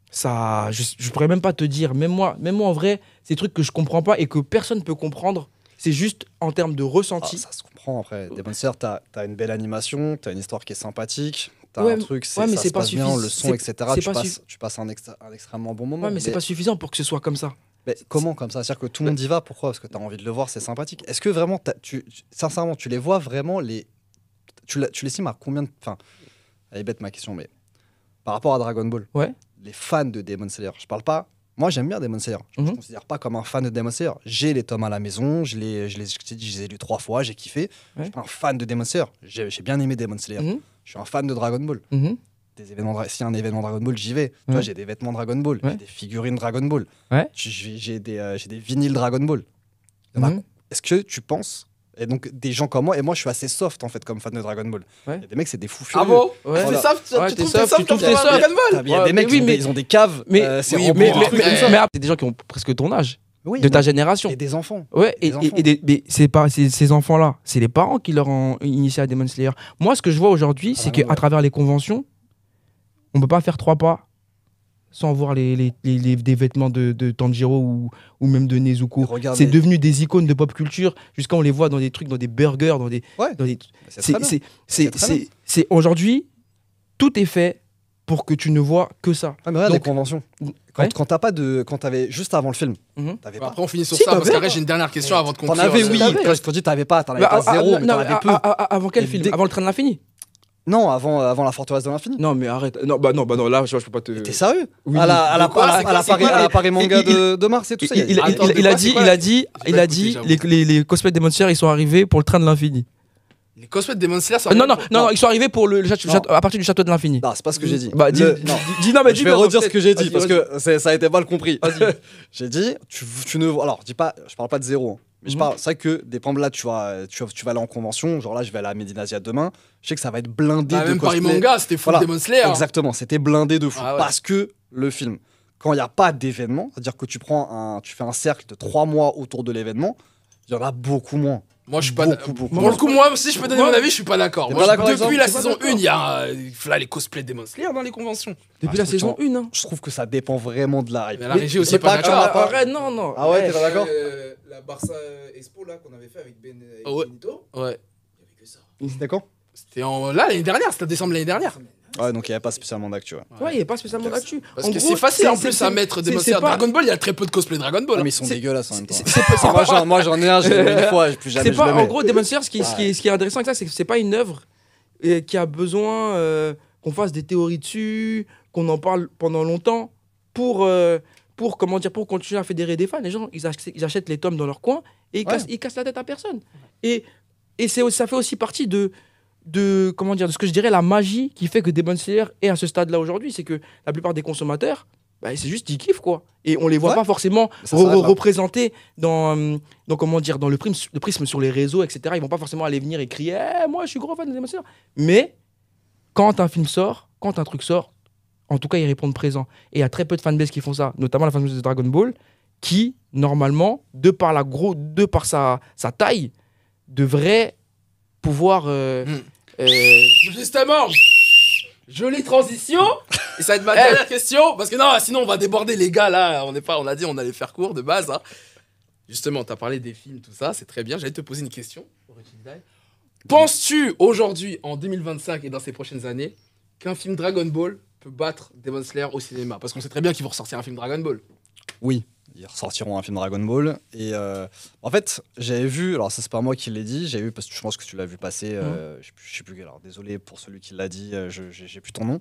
ça, je pourrais même pas te dire, même moi en vrai, c'est des trucs que je comprends pas et que personne peut comprendre. C'est juste en termes de Ah, ressenti. ça se comprend après. Demon Slayer, t'as une belle animation, t'as une histoire qui est sympathique, t'as Ouais, un truc, ouais, mais ça c'est se pas passe bien, suffisant. le son, etc. c'est pas Tu passes un extrêmement bon moment. Ouais, mais c'est pas suffisant pour que ce soit comme ça. Mais comment comme ça? C'est-à-dire que tout le monde y va, pourquoi? Parce que tu as envie de le voir, c'est sympathique. Est-ce que vraiment, sincèrement, tu les vois vraiment, tu l'estimes à combien de... Enfin, elle est bête ma question, mais par rapport à Dragon Ball, Ouais. les fans de Demon Slayer, je parle pas... Moi, j'aime bien Demon Slayer. Je ne me considère pas comme un fan de Demon Slayer. J'ai les tomes à la maison, je les ai lus 3 fois, j'ai kiffé. Ouais. Je suis pas un fan de Demon Slayer. J'ai bien aimé Demon Slayer. Je suis un fan de Dragon Ball. Des événements, s'il y a un événement Dragon Ball, j'y vais. Tu vois, j'ai des vêtements Dragon Ball, j'ai des figurines Dragon Ball, j'ai des vinyles Dragon Ball. Est-ce que tu penses, et donc des gens comme moi, et moi je suis assez soft en fait comme fan de Dragon Ball. Il y a des mecs, c'est des fous furieux. Ah bon? Ouais. T'es soft? Tu trouves t'es soft tu trouves comme t'es fan de Dragon Ball? Il y a des mecs, ils ont des caves. C'est rempli de trucs comme ça. Mais c'est des gens qui ont presque ton âge, Oui, de ta génération. Et des enfants. Ouais, Des enfants. mais ces enfants-là, c'est les parents qui leur ont initié à Demon Slayer. Moi, ce que je vois aujourd'hui, c'est qu'à travers les conventions, on peut pas faire 3 pas sans voir des vêtements de Tanjiro ou même de Nezuko. Regardez. C'est devenu des icônes de pop culture. Jusqu'à on les voit dans des trucs, dans des burgers, dans des. C'est aujourd'hui, tout est fait pour que tu ne vois que ça. Ah mais regarde Donc, les conventions. ouais. Quand t'as pas de, quand t'avais juste avant le film, t'avais pas. Après, on finit sur Si, ça parce t'avais, qu'après, j'ai une dernière question avant de T'en conclure. avais, oui. t'avais. Quand je dis t'avais pas zéro, mais t'en avais peu. Avant quel Et film? dès- Avant le train de l'infini? Non, avant la forteresse de l'infini. Non, mais arrête. Non, là, je peux pas te. T'es sérieux? Oui. À la C'est quoi, Paris Manga de mars et tout ça. Il a dit les cosplays des Monsters, ils sont arrivés pour le train de l'infini. Les cosplays de Demon Slayer, Non, ils sont arrivés pour à partir du château de l'infini. Non, c'est pas ce que j'ai dit. Bah, dis non, mais dis. Je vais redire ce que j'ai dit Vas-y, parce que ça a été mal compris. J'ai dit, tu ne vois. Alors, je parle pas de zéro. Hein, mais je parle, c'est vrai que des pans là, tu vas aller en convention. Genre là, je vais aller à Medinasia demain. Je sais que ça va être blindé de même Paris cosplay. Manga, c'était fou Voilà. Demon Slayer. Exactement, c'était blindé de fou. Ah ouais. Parce que le film, quand il n'y a pas d'événement, c'est-à-dire que tu fais un cercle de 3 mois autour de l'événement, il y en a beaucoup moins. Moi, je suis pas. Beaucoup. Pour le coup, moi, si je peux donner mon avis, je suis pas d'accord. T'es Moi, pas d'accord, depuis la exemple saison 1, il y a là, les cosplays de Demon Slayer dans les conventions. Depuis la saison 1, hein. Je trouve que ça dépend vraiment de la hype. Mais la régie aussi c'est est pas pas que tu en as d'accord. pas. Arrête, non. Ah ouais, t'es pas d'accord? La Barça Expo là qu'on avait fait avec Ben et Ouais. Benito, Ouais. il y avait que ça. C'était quand? C'était l'année dernière, c'était en décembre l'année dernière. Ouais, donc il n'y avait pas spécialement d'actu. Ouais. Ouais, il n'y a pas spécialement là-dessus. Parce que c'est facile en plus à mettre Demon Slayer. Dragon Ball, il y a très peu de cosplay Dragon Ball. Ah, mais ils sont dégueulasses en même temps. C'est Moi j'en ai un, j'ai mis une fois, et plus jamais C'est je le pas, mets. en gros, Demon Slayer, ce qui est intéressant avec ça, c'est que c'est pas une œuvre qui a besoin qu'on fasse des théories dessus, qu'on en parle pendant longtemps pour continuer à fédérer des fans. Les gens, ils achètent les tomes dans leur coin et ils cassent la tête à personne. Et ça fait aussi partie de ce que je dirais la magie qui fait que Demon Slayer est à ce stade-là aujourd'hui. C'est que la plupart des consommateurs, bah, c'est juste ils kiffent quoi. Et on les voit pas forcément Ça s'arrête là. représentés dans le prisme sur les réseaux, etc. Ils vont pas forcément aller venir et crier moi je suis gros fan de Demon Slayer. Mais quand un film sort, quand un truc sort, en tout cas ils répondent présent. Et il y a très peu de fanbase qui font ça, notamment la fanbase de Dragon Ball, qui normalement, de par sa taille, devrait pouvoir Justement, jolie transition. Et ça va être ma dernière question. Parce que non, sinon on va déborder les gars là. On a dit on allait faire court de base. Hein. Justement, t'as parlé des films, tout ça, c'est très bien. J'allais te poser une question. Penses-tu aujourd'hui, en 2025 et dans ces prochaines années, qu'un film Dragon Ball peut battre Demon Slayer au cinéma? Parce qu'on sait très bien qu'ils vont ressortir un film Dragon Ball. Oui, ils ressortiront un film Dragon Ball. Et en fait, j'avais vu, alors ça c'est pas moi qui l'ai dit, j'ai vu parce que je pense que tu l'as vu passer, je sais plus, alors désolé pour celui qui l'a dit, j'ai plus ton nom.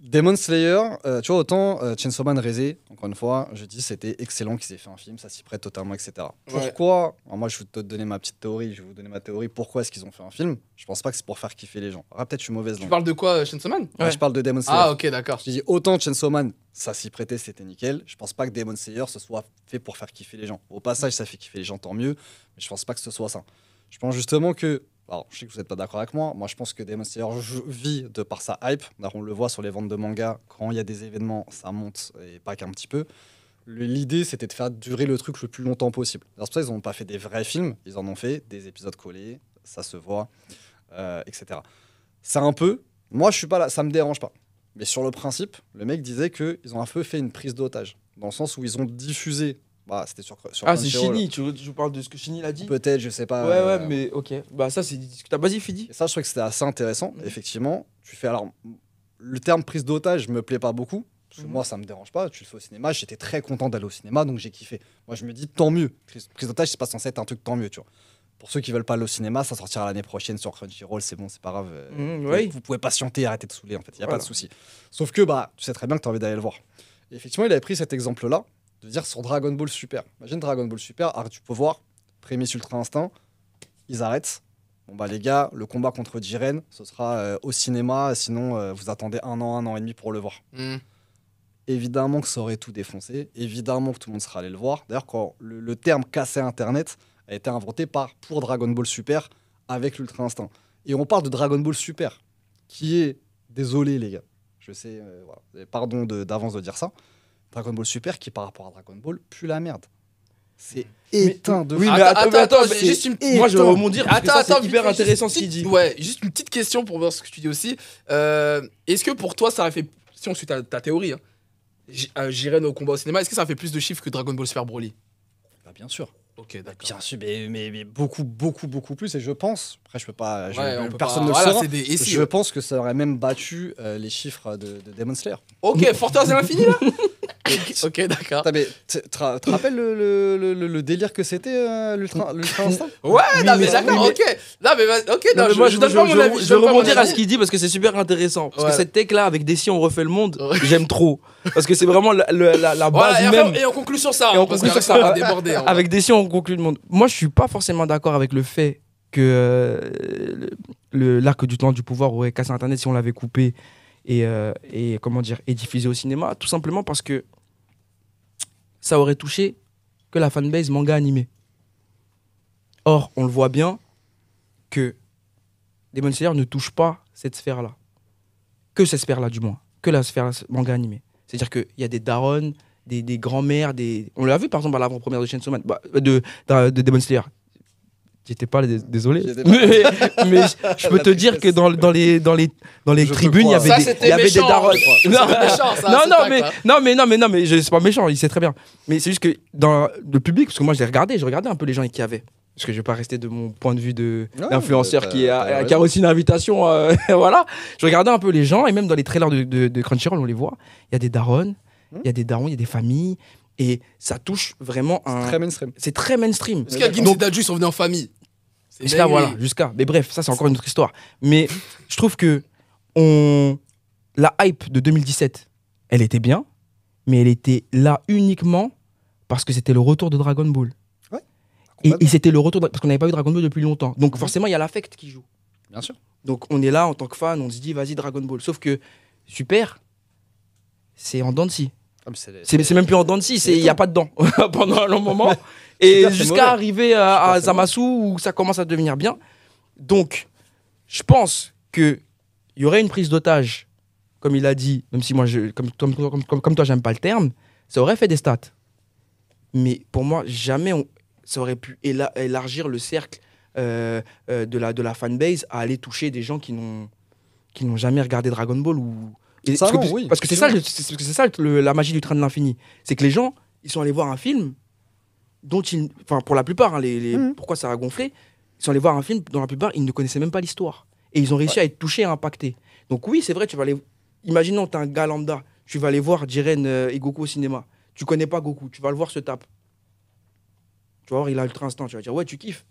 Demon Slayer, tu vois, autant Chainsaw Man Rezé, encore une fois, je dis c'était excellent qu'ils aient fait un film, ça s'y prête totalement, etc. Ouais. Pourquoi? Alors moi je vais te donner ma petite théorie, je vais vous donner ma théorie, pourquoi est-ce qu'ils ont fait un film? Je pense pas que c'est pour faire kiffer les gens. Ah, peut-être je suis mauvaise Tu langue. parles de quoi, Chainsaw Man? Ouais, je parle de Demon Slayer. Ah, ok, d'accord. Je dis autant Chainsaw Man, ça s'y prêtait, c'était nickel. Je pense pas que Demon Slayer ce soit fait pour faire kiffer les gens. Au passage, ça fait kiffer les gens, tant mieux. Mais je pense pas que ce soit ça. Je pense justement que, alors je sais que vous êtes pas d'accord avec moi. Moi, je pense que Demon Slayer vit de par sa hype. Alors, on le voit sur les ventes de manga. Quand il y a des événements, ça monte et pas qu'un petit peu. L'idée, c'était de faire durer le truc le plus longtemps possible. C'est pour ça qu'ils n'ont pas fait des vrais films. Ils en ont fait des épisodes collés. Ça se voit, etc. C'est un peu. Moi, je suis pas là. Ça me dérange pas. Mais sur le principe, le mec disait qu'ils ont un peu fait une prise d'otage. Dans le sens où ils ont diffusé. Bah, c'était sur c'est Crunchyroll. Shinny, tu parles de ce que Shinny l'a dit? Peut-être, je sais pas. Ouais, mais ok. Bah, ça, c'est discutable. Vas-y, Fidi. Et ça, je trouvais que c'était assez intéressant. Effectivement, tu fais. Alors, le terme prise d'otage me plaît pas beaucoup. Parce que moi, ça me dérange pas. Tu le fais au cinéma. J'étais très content d'aller au cinéma, donc j'ai kiffé. Moi, je me dis, tant mieux. Prise d'otage, c'est pas censé être un truc tant mieux, tu vois. Pour ceux qui veulent pas aller au cinéma, ça sortira l'année prochaine sur Crunchyroll, c'est bon, c'est pas grave. Oui. Vous pouvez patienter, arrêter de saouler, en fait, il y a Voilà. pas de souci. Sauf que, bah, tu sais très bien que tu as envie d'aller le voir. Et effectivement, il avait pris cet exemple-là, de dire sur Dragon Ball Super. Imagine Dragon Ball Super, tu peux voir, Prémisse Ultra Instinct, ils arrêtent. Bon, bah, les gars, le combat contre Jiren, ce sera au cinéma, sinon, vous attendez un an et demi pour le voir. Évidemment que ça aurait tout défoncé, évidemment que tout le monde serait allé le voir. D'ailleurs, quand le terme casser Internet a été inventé pour Dragon Ball Super avec l'Ultra Instinct. Et on parle de Dragon Ball Super, qui est, désolé les gars, je sais, voilà, pardon d'avance de dire ça, Dragon Ball Super qui par rapport à Dragon Ball pue la merde. C'est éteint de Oui, fou. mais attends, mais juste une moi je vais rebondir parce que ça, c'est vite hyper fait, intéressant juste ce qu'il une dit. petite- Ouais, juste une petite question pour voir ce que tu dis aussi. Est-ce que pour toi, ça aurait fait, si on suit ta théorie, hein, Jiren au combat au cinéma, est-ce que ça a fait plus de chiffres que Dragon Ball Super Broly? Bah, bien sûr. Ok, d'accord. Bien sûr, mais beaucoup plus. Et je pense, après je peux pas, Ouais, on peut personne pas- ne le voilà, saura. c'est des et si, Je ouais. pense que ça aurait même battu les chiffres de Demon Slayer. Ok, Fortress à l'infini là. Ok, d'accord. Attends, mais te rappelles le délire que c'était l'Ultra Instinct? Ouais, non, mais mais- d'accord, oui, ok. Non, mais ok, Non, non, mais moi, je donne pas mon avis. je donne vais pas mon rebondir à avis. ce qu'il dit parce que c'est super intéressant. Parce Ouais. que cette tech là avec Desi on refait le monde, Ouais. j'aime trop. Parce que c'est vraiment la Voilà, base et, même. après, et on conclut sur ça. Et on hein, parce conclut qu'après, sur ça. on va déborder. hein. Avec Desi on conclut le monde. Moi je suis pas forcément d'accord avec le fait que l'arc du temps du pouvoir aurait cassé Internet si on l'avait coupé et comment dire et diffusé au cinéma. Tout simplement parce que ça aurait touché que la fanbase manga animé. Or, on le voit bien que Demon Slayer ne touche pas cette sphère-là. Que cette sphère-là, du moins. Que la sphère manga animé. C'est-à-dire qu'il y a des darons, des grands-mères, On l'a vu par exemple à l'avant-première de Chainsaw Man, de Demon Slayer. J'y étais pas, désolé. J'y étais pas. Mais je peux La te dire que dans les Je te tribunes, il y crois. avait Ça, des, c'était il y avait des méchant. darons. C'était méchant, ça, c'est pas quoi. Non, mais c'est pas méchant, il sait très bien. Mais c'est juste que dans le public, parce que moi j'ai regardé un peu les gens qu'il y avait. Parce que je vais pas rester de mon point de vue Ouais, d'influenceur t'as qui a raison. reçu une invitation. Voilà. Je regardais un peu les gens, et même dans les trailers de Crunchyroll, on les voit. Il y a des darons, il y a des familles, et ça touche vraiment un. Très mainstream. C'est très mainstream. Parce qu'il y a Ginzu Daju, ils sont venus en famille. C'est Jusqu'à, dingue, voilà, jusqu'à. Mais bref, ça, c'est encore une autre histoire. Mais je trouve que la hype de 2017, elle était bien, mais elle était là uniquement parce que c'était le retour de Dragon Ball. Ouais, Et complètement. c'était le retour, parce qu'on n'avait pas eu Dragon Ball depuis longtemps. Donc forcément, il y a l'affect qui joue. Bien sûr. Donc on est là en tant que fan, on se dit, vas-y, Dragon Ball. Sauf que Super, c'est en dents de scie. C'est même plus en dents de scie, il n'y a pas de dents pendant un long moment. Et Super, c'est mauvais. jusqu'à arriver à Super, c'est Zamasu où ça commence à devenir bien. Donc, je pense qu'il y aurait une prise d'otage, comme il a dit, même si moi, comme toi, j'aime pas le terme, ça aurait fait des stats. Mais pour moi, jamais ça aurait pu élargir le cercle de la fanbase à aller toucher des gens qui n'ont jamais regardé Dragon Ball ou. Ça, Parce que, non, oui, parce que c'est ça, la magie du train de l'infini. C'est que les gens, ils sont allés voir un film dont ils. Enfin, pour la plupart, hein, pourquoi ça a gonflé, ils sont allés voir un film dont la plupart, ils ne connaissaient même pas l'histoire. Et ils ont réussi à être touchés et impactés. Donc, oui, c'est vrai, tu vas aller. Imaginons, tu es un gars lambda, tu vas aller voir Jiren et Goku au cinéma. Tu connais pas Goku, tu vas le voir se tape. Tu vas voir, il a Ultra Instinct, tu vas dire, ouais, tu kiffes.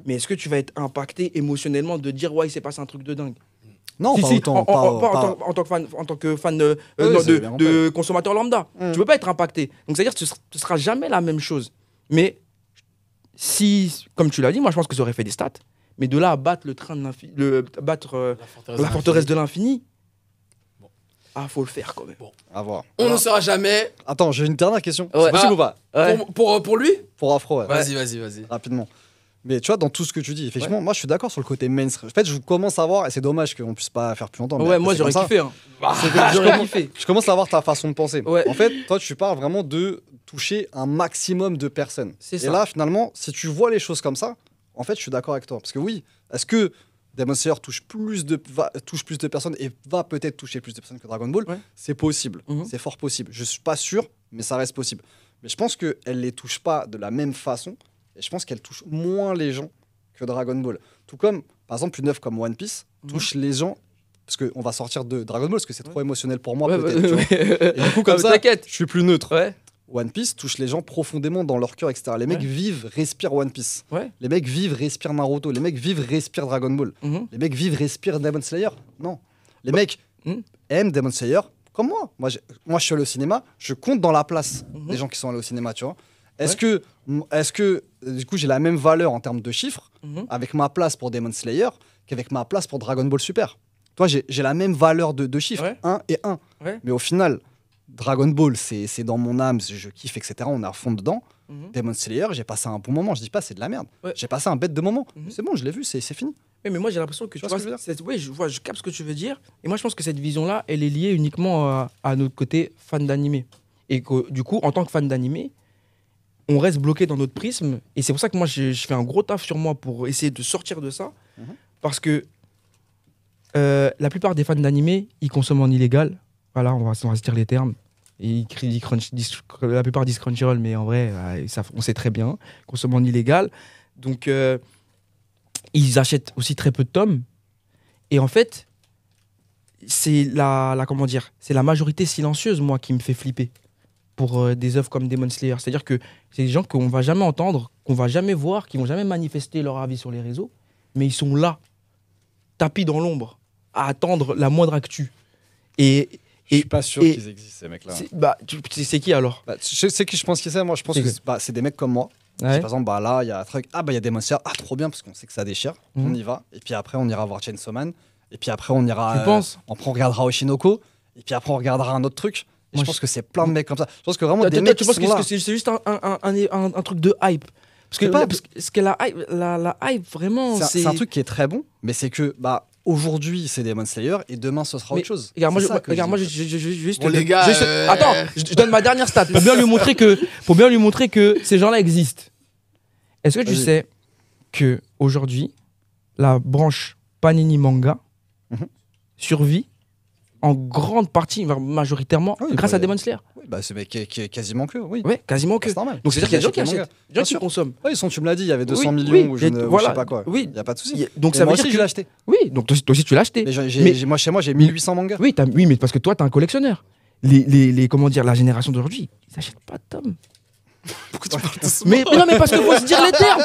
Mais est-ce que tu vas être impacté émotionnellement de dire, ouais, il s'est passé un truc de dingue? Non, Si, pas si, autant. en tant que fan Oui, non, c'est bien de consommateur lambda. Mm. Tu peux pas être impacté. Donc, c'est-à-dire que ce sera jamais la même chose. Mais si, comme tu l'as dit, moi, je pense que ça aurait fait des stats. Mais de là à battre le train de l'infini, battre la forteresse de l'infini, faut le faire quand même. À voir. On ne saura jamais. Attends, j'ai une dernière question. Ouais. C'est possible ou pas? Ouais. Pour lui Pour Afro, ouais. Vas-y. Rapidement. Mais tu vois, dans tout ce que tu dis, effectivement, moi je suis d'accord sur le côté mainstream. En fait, je commence à voir, et c'est dommage qu'on puisse pas faire plus longtemps. mais Ouais, après, moi c'est j'aurais comme ça. kiffé. Hein. C'est que J'aurais kiffé. Je commence à voir ta façon de penser. Ouais. En fait, toi, tu parles vraiment de toucher un maximum de personnes. C'est Et ça. là, finalement, si tu vois les choses comme ça, en fait, je suis d'accord avec toi. Parce que oui, est-ce que Demon Slayer touche plus de personnes et va peut-être toucher plus de personnes que Dragon Ball? Ouais. C'est possible. Mhm. C'est fort possible. Je suis pas sûr, mais ça reste possible. Mais je pense qu'elle les touche pas de la même façon. Et je pense qu'elle touche moins les gens que Dragon Ball. Tout comme, par exemple, une œuvre comme One Piece touche les gens parce qu'on va sortir de Dragon Ball, parce que c'est trop émotionnel pour moi, Ouais, peut-être. tu vois. ouais. Et du coup, comme ça, T'inquiète. je suis plus neutre. Ouais. One Piece touche les gens profondément dans leur cœur, etc. Les mecs Ouais. vivent, respirent One Piece. Ouais. Les mecs vivent, respirent Naruto. Les mecs vivent, respirent Dragon Ball. Mhm. Les mecs vivent, respirent Demon Slayer. Non. Les mecs Mhm. aiment Demon Slayer comme moi. Moi, je suis allé au cinéma, je compte dans la place Mhm. des gens qui sont allés au cinéma, tu vois. Est-ce que, du coup, j'ai la même valeur en termes de chiffres Mhm. avec ma place pour Demon Slayer qu'avec ma place pour Dragon Ball Super? Toi, j'ai la même valeur de chiffres, Ouais. 1 et 1. Ouais. Mais au final, Dragon Ball, c'est dans mon âme, je kiffe, etc. On est à fond dedans. Mhm. Demon Slayer, j'ai passé un bon moment. Je dis pas c'est de la merde. Ouais. J'ai passé un bête de moment. Mhm. C'est bon, je l'ai vu, c'est fini. Oui, mais moi j'ai l'impression que Tu vois ce que je veux dire oui, je capte ce que tu veux dire. Et moi je pense que cette vision-là, elle est liée uniquement à notre côté fan d'animé. Et que du coup, en tant que fan d'animé, on reste bloqué dans notre prisme. Et c'est pour ça que moi je fais un gros taf sur moi pour essayer de sortir de ça. Mhm. Parce que la plupart des fans d'animé, ils consomment en illégal. Voilà, on va se dire les termes. Et la plupart disent Crunchyroll, mais en vrai, on sait très bien. Ils consomment en illégal. Donc, ils achètent aussi très peu de tomes. Et en fait, c'est comment dire, c'est la majorité silencieuse, moi, qui me fait flipper pour des œuvres comme Demon Slayer. C'est-à-dire que c'est des gens qu'on va jamais entendre, qu'on va jamais voir, qui vont jamais manifester leur avis sur les réseaux, mais ils sont là, tapis dans l'ombre, à attendre la moindre actu. Et Je suis pas sûr qu'ils existent, ces mecs-là. c'est qui alors? Bah, je sais qui je pense qu'ils c'est. Moi, je pense C'est que que- c'est des mecs comme moi. Ouais. Par exemple, là, il y a un truc. Il y a Demon Slayer. Ah, trop bien, parce qu'on sait que ça déchire. Mhm. On y va. Et puis après, on ira voir Chainsaw Man. Et puis après, on ira. Tu penses? Après, on regardera Oshinoko. Et puis après, on regardera un autre truc. Et Moi, je pense que c'est plein de mecs comme ça. Je pense que vraiment, des Toi, mecs tu qui penses sont que là. c'est juste un truc de hype? Parce que, C'est pas- parce que la hype, vraiment, C'est un truc qui est très bon, mais c'est que aujourd'hui c'est Demon Slayer et demain ce sera Mais autre chose. Regarde, moi, C'est ça que regarde, moi, dis. je vais juste Bon, te les gars, juste- Attends, je donne ma dernière stat pour bien lui montrer que ces gens-là existent. Est-ce que tu Vas-y. sais que aujourd'hui la branche Panini Manga Mhm. survit en grande partie, majoritairement, Oui, grâce à bah, Demon Slayer? Oui, c'est mais quasiment que, oui. Ouais, quasiment que. C'est normal. Donc c'est-à-dire qu'il y a des gens qui Ils achètent les achètent, mangas. des gens Bien qui sûr. consomment. Ouais, tu me l'as dit, il y avait 200 Oui, millions oui, ou je et ne voilà, sais pas quoi. oui. Il y a pas de souci. Donc Et ça moi veut dire aussi que je l'ai acheté. oui, donc toi aussi tu l'as acheté. Mais Mais- moi chez moi j'ai 1800 mangas. Oui, oui, mais parce que toi, t'es un collectionneur. Comment dire, la génération d'aujourd'hui, ils n'achètent pas de tomes. Pourquoi tu parles doucement Mais non, mais parce qu'il faut se dire les termes.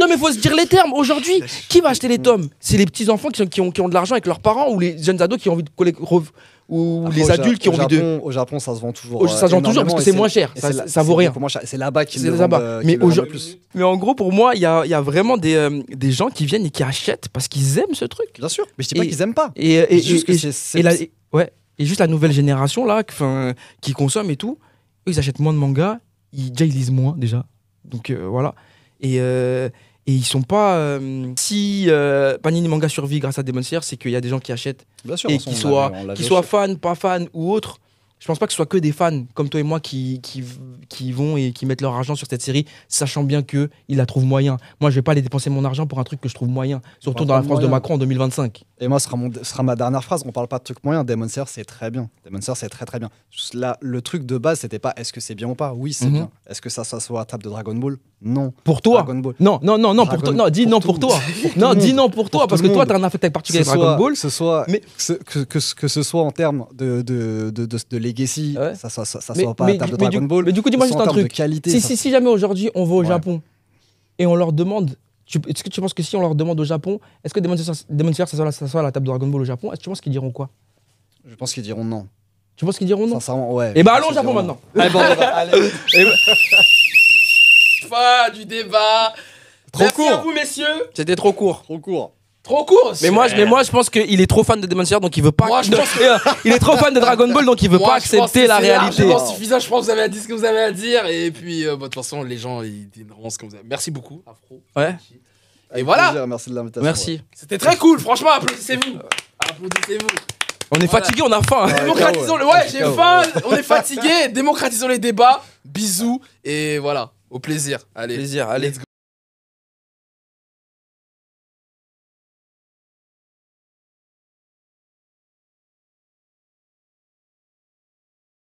Non, mais faut se dire les termes. Aujourd'hui, qui va acheter les tomes? C'est les petits enfants qui ont de l'argent avec leurs parents ou les jeunes ados qui ont envie de ou Après, les adultes qui ont envie de. Au Japon, ça se vend toujours. Ça se vend toujours parce énormément que et c'est moins cher. et Ça c'est vaut rien. beaucoup moins cher. C'est là-bas qu'ils C'est le là-bas. vendent, Mais qu'ils le vendent le aujourd'hui- plus. Mais en gros, pour moi, il y a vraiment des gens qui viennent et qui achètent parce qu'ils aiment ce truc. Bien sûr, mais je dis pas Et- qu'ils aiment pas. Et C'est juste que c'est- et juste la nouvelle génération là, qui consomme et tout, eux, ils achètent moins de mangas, ils lisent moins déjà. Donc voilà. Et ils sont pas. Si Panini Manga survit grâce à Demon Slayer, c'est qu'il y a des gens qui achètent Bien sûr, et de toute qui façon, soient, on l'avait qui soient aussi. fans, pas fans ou autres. Je pense pas que ce soit que des fans comme toi et moi qui vont et qui mettent leur argent sur cette série, sachant bien qu'ils la trouvent moyen. Moi, je vais pas aller dépenser mon argent pour un truc que je trouve moyen, surtout Pas dans la de France de moyen. Macron en 2025. Et moi, ce sera ma dernière phrase. On parle pas de trucs moyens. Demon Slayer, c'est très bien. Demon Slayer, c'est très très bien. Là, le truc de base, c'était pas est-ce que c'est bien ou pas. Oui, c'est Mhm. bien. Est-ce que ça soit à table de Dragon Ball? Non. Pour toi. Dragon Ball. Non, pour Dragon- toi. Non, dis pour non tout. pour toi. Pour Non, tout le dis monde. non pour toi, Pour parce tout que le toi, monde. t'as un affect particulier avec Que ce Dragon soit- Ball. mais... Mais- que ce soit en termes de legacy, Ouais. ça soit pas à table de Dragon Ball. mais du coup, dis-moi que ce juste soit un en termes truc. de qualité. Si jamais aujourd'hui on va au Ouais. Japon et on leur demande, est-ce que tu penses que si on leur demande au Japon, est-ce que Demon Slayer ça soit à la table de Dragon Ball au Japon, est-ce que tu penses qu'ils diront quoi? Je pense qu'ils diront non. Tu penses qu'ils diront non? Sincèrement, ouais. Et je bah pense allons au qu'ils Japon diront maintenant. non. Allez, bon, allez. Fin du débat. Trop Merci à court. vous, messieurs. C'était trop court. Trop court. Trop court. Mais moi, je pense qu'il est trop fan de Demon Slayer, donc il veut pas. Moi, je pense il est trop fan de Dragon Ball, donc il veut Moi, pas je pense accepter que la c'est réalité. largement suffisant. Je pense que vous avez dit ce que vous avez à dire. Et puis, de toute façon, les gens, ils diront ce que vous avez. Merci beaucoup, Afro. Ouais. Et voilà. Plaisir, merci de l'invitation. Merci. C'était très cool. Franchement, applaudissez-vous. Applaudissez-vous. On est Voilà. fatigué, on a faim. Ouais. Démocratisons le. Ouais, j'ai KO. faim. On est fatigué. Démocratisons les débats. Bisous. Et voilà. Au plaisir. Allez. Plaisir, allez. Let's go.